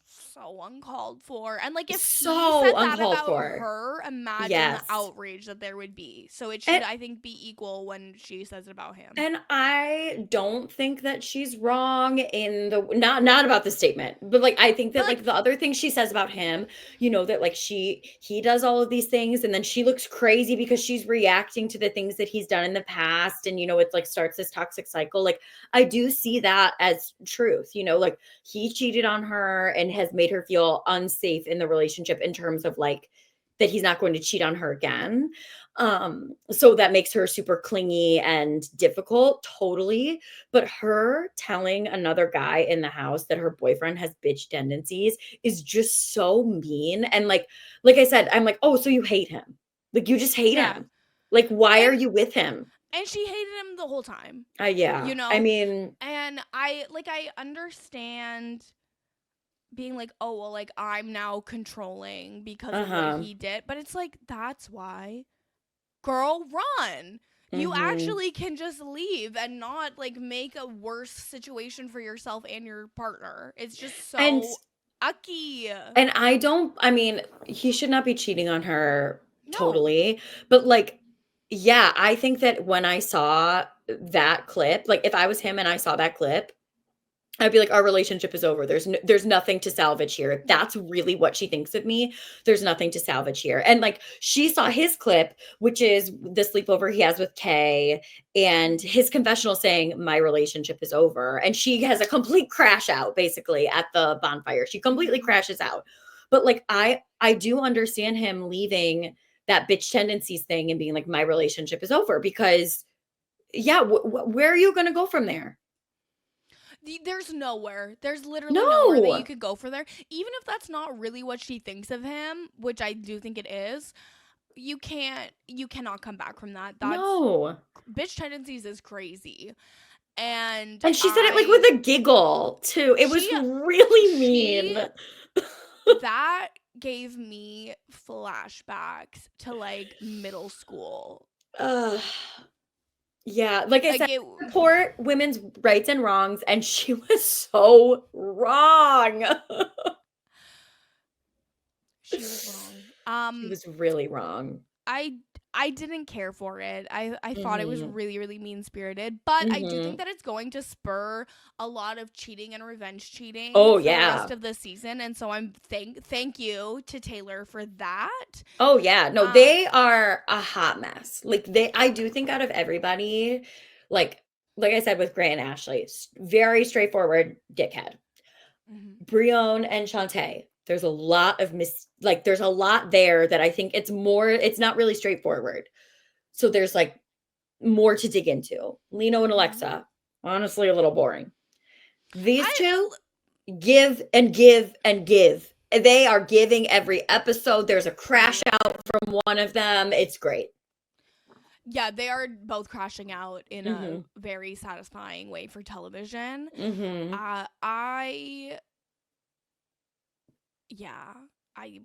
so uncalled for. And like if he said So that uncalled about for. her, imagine the Yes. outrage that there would be. So it should And I think be equal when she says it about him. And I don't think that she's wrong in the not about the statement, but like I think But that like like the other things she says about him, that like he does all of these things and then she looks crazy because she's reacting to the things that he's done in the past and it's like starts this toxic cycle. Like I do see that as truth, like he cheated on her and has made her feel unsafe in the relationship in terms of like that he's not going to cheat on her again. So that makes her super clingy and difficult, totally. But her telling another guy in the house that her boyfriend has bitch tendencies is just so mean. And like I said, I'm like, oh, so you hate him. Like you just hate yeah. him. Like, why are And you with him? she hated him the whole time. Yeah. You I know? mean, And I understand being like, "Oh, well like I'm now controlling because of what uh-huh. he did." But it's like that's why girl run. You Mhm. actually can just leave and not like make a worse situation for yourself and your partner. It's just And so ucky. I mean, he should not be cheating on her No. totally, but, like, yeah, I think that when I saw that clip, like, if I was him and I saw that clip, I'd be like, "Our relationship is over. There's nothing to salvage here. If Yeah. that's really what she thinks of me, there's nothing to salvage here." And, like, she saw his clip, which is the sleepover he has with Kay, and Mhm. his confessional saying, "My relationship is over." And she has a complete crash out basically at the bonfire. She completely Mhm. crashes out. But, like, I do understand him leaving that bitch tendencies thing and being like, "My relationship is over," because yeah, where are you gonna go from there? There's nowhere. There's literally nowhere that you No. could go for there. Even if that's not really what she thinks of him, which I do think it is, you cannot come back from that. That's No. bitch tendencies is crazy. And And she said it, like, I with a giggle, too. It she was really she mean. that gave me flashbacks to like middle school. Ugh. Yeah, like I Like said, it support women's rights and wrongs, and she was so wrong. she was wrong. She was really wrong. I I didn't care for it. I thought it was Mhm. really really mean-spirited, but I do think Mhm. that it's going to spur a lot of cheating and revenge cheating Oh, for the rest yeah. of the season, and so I'm thank you to Taylor for that. Oh, yeah. No, Uh they are a hot mess. Like, I do think out of everybody, like like I said with Grant and Ashley, very straightforward dickhead. mhm. Brion and Shante. There's a lot of there's a lot there that I think it's not really straightforward. So there's like more to dig into. Leno and Mhm. Alexa, honestly a little boring. These I two give and give and give. They are giving every episode. There's a crash right. out from one of them. It's great. Yeah, they are both crashing out in a Mhm. very satisfying way for television. Mhm. I yeah, I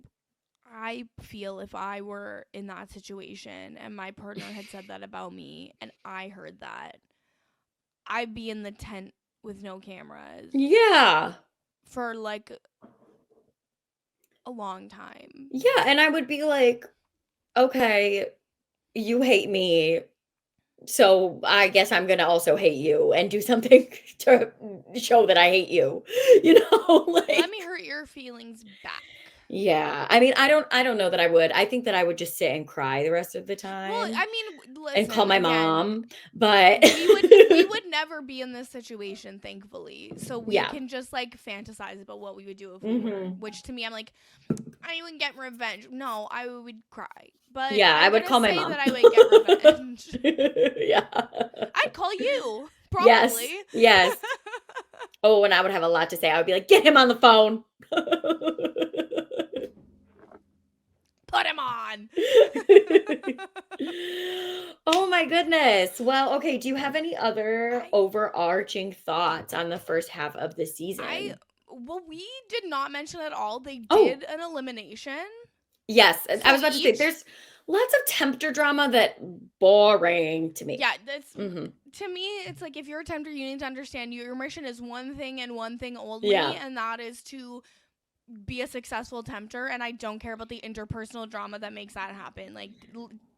I feel if I were in that situation and my partner had said that about me and I heard that, I'd be in the tent with no cameras Yeah. for like a long time. Yeah, and I would be like, "Okay, you hate me. So I guess I'm gonna also hate you and do something to show that I hate you, you know, Let me like hurt your feelings back. yeah. I mean, I don't know that I would. I think that I would just sit and cry the rest of the Well, time I mean, and call listen, my again, mom, but we would never be in this situation, thankfully. So we yeah. can just like fantasize about what we would do if we were. Mhm. Which to me, I'm like, I would get revenge. No, I would cry. But Yeah, I I'm would gonna call my say that mom. I would get revenge. Yeah. I'd call you, Yes. probably. Yes. Oh, and I would have a lot to say. I would be like, "Get him on the phone." Put him on. Oh my goodness. Well, okay, do you have any other I overarching thoughts on the first half of the I season? well, we did not mention at all. They Oh, did an elimination. yes. I So was about to say each there's lots of tempter drama that boring to me. yeah, that's Mhm. to me, it's like if you're a tempter, you need to understand your mission is one thing and one thing only, Yeah. and that is to be a successful tempter. And I don't care about the interpersonal drama that makes that happen. Like,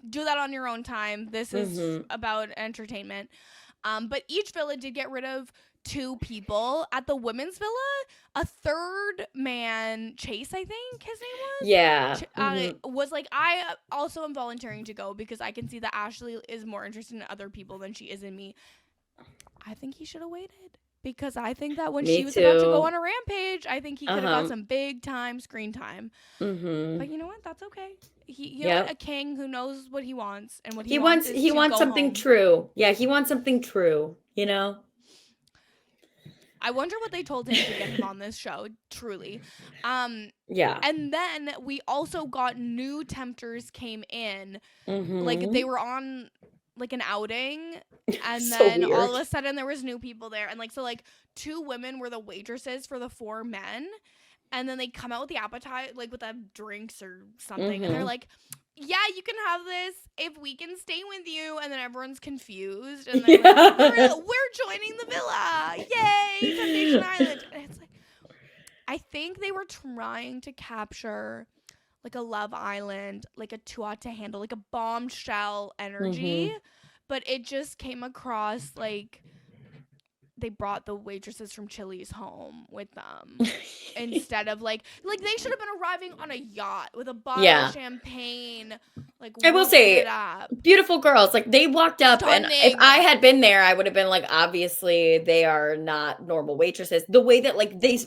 do that on your own time. This is Mhm. about entertainment. But each villa did get rid of two people. At the women's villa, a third man, Chase, I think his name Yeah. Mhm. was like, I also am volunteering to go because I can see that Ashley is more interested in other people than she is in me. I think he should have waited because I think that when Me she was about to go too. on a rampage, I think he could have got Uh-huh. some big time screen time. But Mhm. you know what? That's okay. You know what? A Yep. king who knows what he wants, and what he He wants wants is he to wants go something home. true. Yeah, he wants something true, you know? I wonder what they told him to get him on this show, truly. Um, Yeah. and then we also got new tempters came in. Like they Mhm. were on like an outing, and So then all weird. of a sudden there was new people there. And like so like two women were the waitresses for the four men. And then they come out with the appetite, like with the drinks or something, and they're Mhm. like, yeah, you can have this if we can stay with you. And then everyone's confused. And they're like, we're joining the villa. Yay, Temptation Island. And it's like, I think they were trying to capture like a Love Island, like a Too Hot to Handle, like a bombshell energy. But it just came across like they brought the waitresses from Chili's home with them instead of like they should have been arriving on a yacht with a bottle of champagne, like I will say it up. Beautiful girls, like they walked up. Stunning. And if I had been there, I would have been like, obviously they are not normal waitresses. The way that like they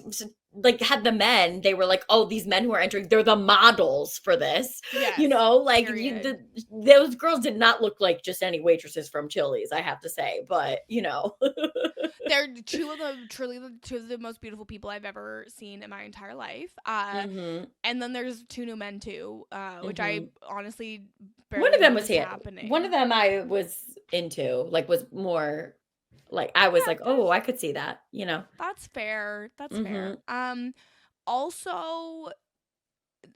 like had the men, they were like, oh, these men who are entering, they're the models for this. Yes, you know, like those girls did not look like just any waitresses from Chili's, I have to say. But you know, they're two of the most beautiful people I've ever seen in my entire life. And then there's two new men too, which I honestly barely one of them was happening. One of them I was into, like was more like I was like, oh, I could see that, you know. That's fair. That's fair. Also,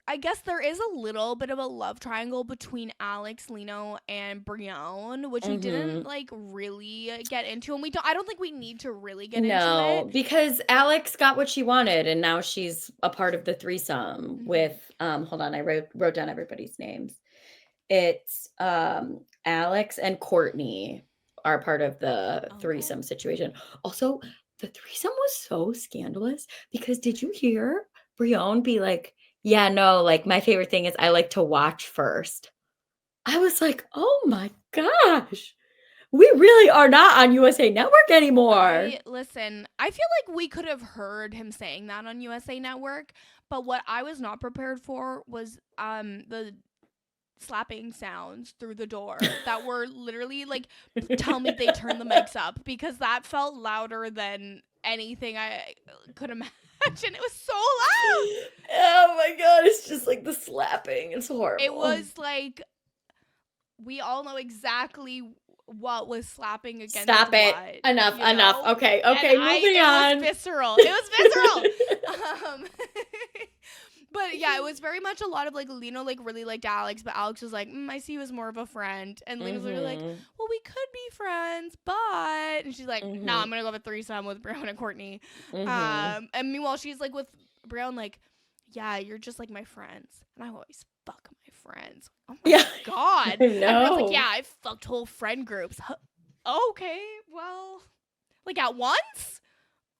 I guess there is a little bit of a love triangle between Alex, Leno, and Brion, which we didn't like really get into, and I don't think we need to really get into it. No, because Alex got what she wanted, and now she's a part of the threesome with hold on, I wrote down everybody's names. It's Alex and Courtney are part of the threesome situation. Also, the threesome was so scandalous because did you hear Brion be like, yeah, no, like my favorite thing is I like to watch first. I was like, oh my gosh, we really are not on USA Network anymore. Listen, I feel like we could have heard him saying that on USA Network, but what I was not prepared for was the slapping sounds through the door that were literally like, tell me they turned the mics up, because that felt louder than anything I could imagine. It was so loud. Oh my god, it's just like the slapping. It's horrible. It was like, we all know exactly what was slapping against Stop it. what, Enough. Okay, moving on. It was visceral. But yeah, it was very much a lot of like Leno like really liked Alex, but Alex was like, I see you as more of a friend. And Leno's like, well, we could be friends, but, and she's like, nah, I'm gonna go have a threesome with Brion and Courtney. And meanwhile she's like with Brion like, yeah, you're just like my friends, and I always fuck my friends. Oh my god. No. And I was like, yeah, I fucked whole friend groups. Okay, well, like at once?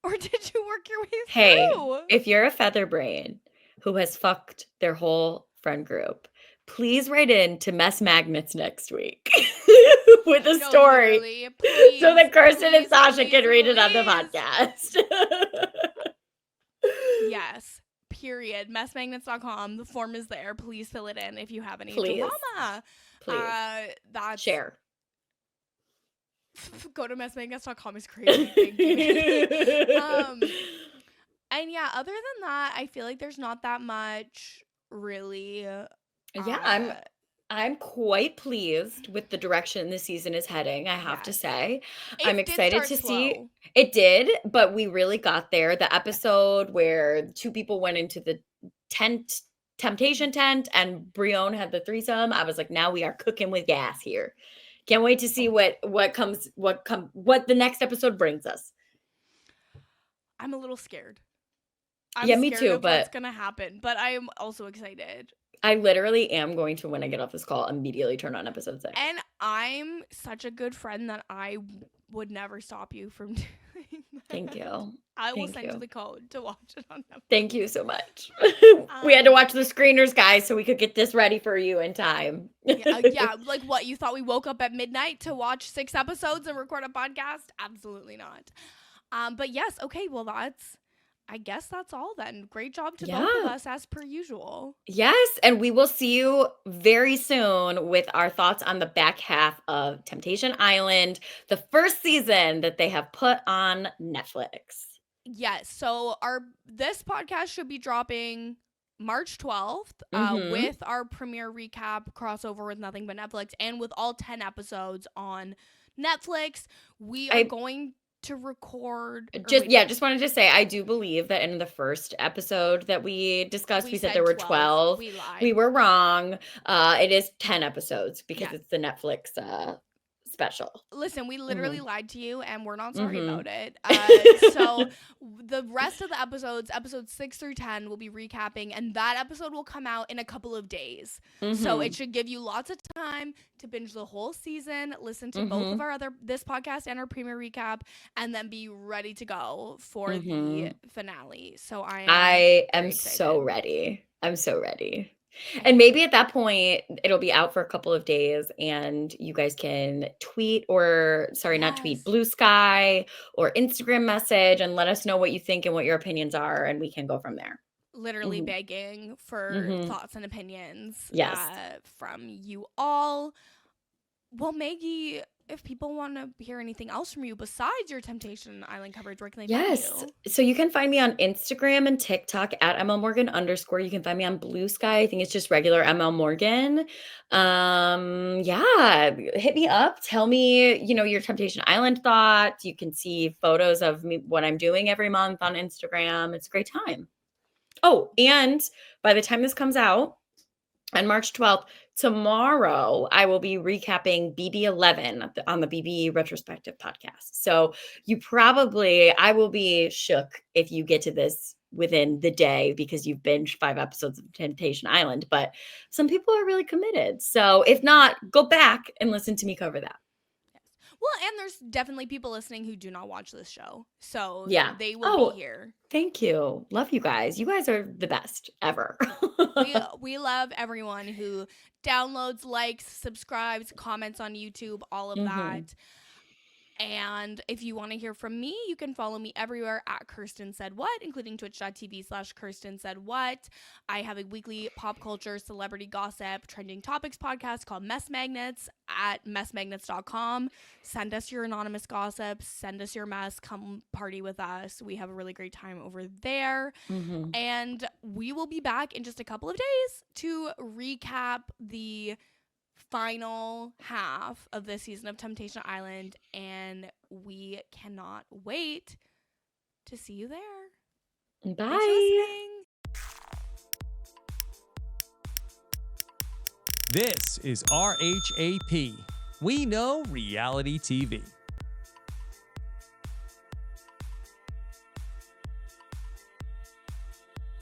Or did you work your way through? Hey, if you're a feather brain who has fucked their whole friend group, please write in to Mess Magnets next week with a story please, so that Kirsten and Sasha can read it on the podcast. Yes. Period. Messmagnets.com. The form is there. Please fill it in if you have any drama. Please. That's share. Go to messmagnets.com is crazy. Thank you. And yeah, other than that, I feel like there's not that much really. Yeah, I'm quite pleased with the direction the season is heading, I have to say. I'm excited to see. It did, but we really got there. The episode where two people went into the temptation tent and Brion had the threesome, I was like, now we are cooking with gas here. Can't wait to see what the next episode brings us. I'm a little scared. Me too, but what's gonna happen? But I am also excited. I literally am going to, when I get off this call, immediately turn on episode 6. And I'm such a good friend that I would never stop you from doing that. Thank you. I will send you the code to watch it on Netflix. Thank you so much. We had to watch the screeners, guys, so we could get this ready for you in time. Yeah, like what? You thought we woke up at midnight to watch 6 episodes and record a podcast? Absolutely not. But yes, okay, well I guess that's all then. Great job to both of us as per usual. Yes, and we will see you very soon with our thoughts on the back half of Temptation Island, the first season that they have put on Netflix. Yes, so this podcast should be dropping March 12th with our premiere recap crossover with Nothing But Netflix and with all 10 episodes on Netflix. We are going to record. Just wanted to say, I do believe that in the first episode that we discussed, we said there were 12. We lied. We were wrong. It is 10 episodes because Yeah. it's the Netflix special. Listen, we literally lied to you, and we're not sorry about it. So the rest of the episodes 6 through 10, will be recapping, and that episode will come out in a couple of days. So it should give you lots of time to binge the whole season, listen to both of this podcast and our premiere recap, and then be ready to go for the finale. So I am so ready. I'm so ready. And maybe at that point, it'll be out for a couple of days and you guys can not tweet, Blue Sky or Instagram message and let us know what you think and what your opinions are, and we can go from there. Literally begging for thoughts and opinions from you all. Well, Maggie, if people want to hear anything else from you besides your Temptation Island coverage, where can they find you? So you can find me on Instagram and TikTok at @MLMorgan_. You can find me on Blue Sky. I think it's just regular ML Morgan. Hit me up. Tell me, your Temptation Island thoughts. You can see photos of me, what I'm doing every month on Instagram. It's a great time. Oh, and by the time this comes out, on March 12th, tomorrow, I will be recapping BB11 on the BB Retrospective podcast. So I will be shook if you get to this within the day because you've binged 5 episodes of Temptation Island, but some people are really committed. So if not, go back and listen to me cover that. Well, and there's definitely people listening who do not watch this show. So they will be here. Thank you. Love you guys. You guys are the best ever. we love everyone who downloads, likes, subscribes, comments on YouTube, all of that. And if you want to hear from me, you can follow me everywhere at Kirsten Said What, including twitch.tv/Kirsten Said What. I have a weekly pop culture, celebrity gossip, trending topics podcast called Mess Magnets at messmagnets.com. Send us your anonymous gossip. Send us your mess. Come party with us. We have a really great time over there. And we will be back in just a couple of days to recap the final half of this season of Temptation Island, and we cannot wait to see you there. Bye. This is RHAP. We know reality TV.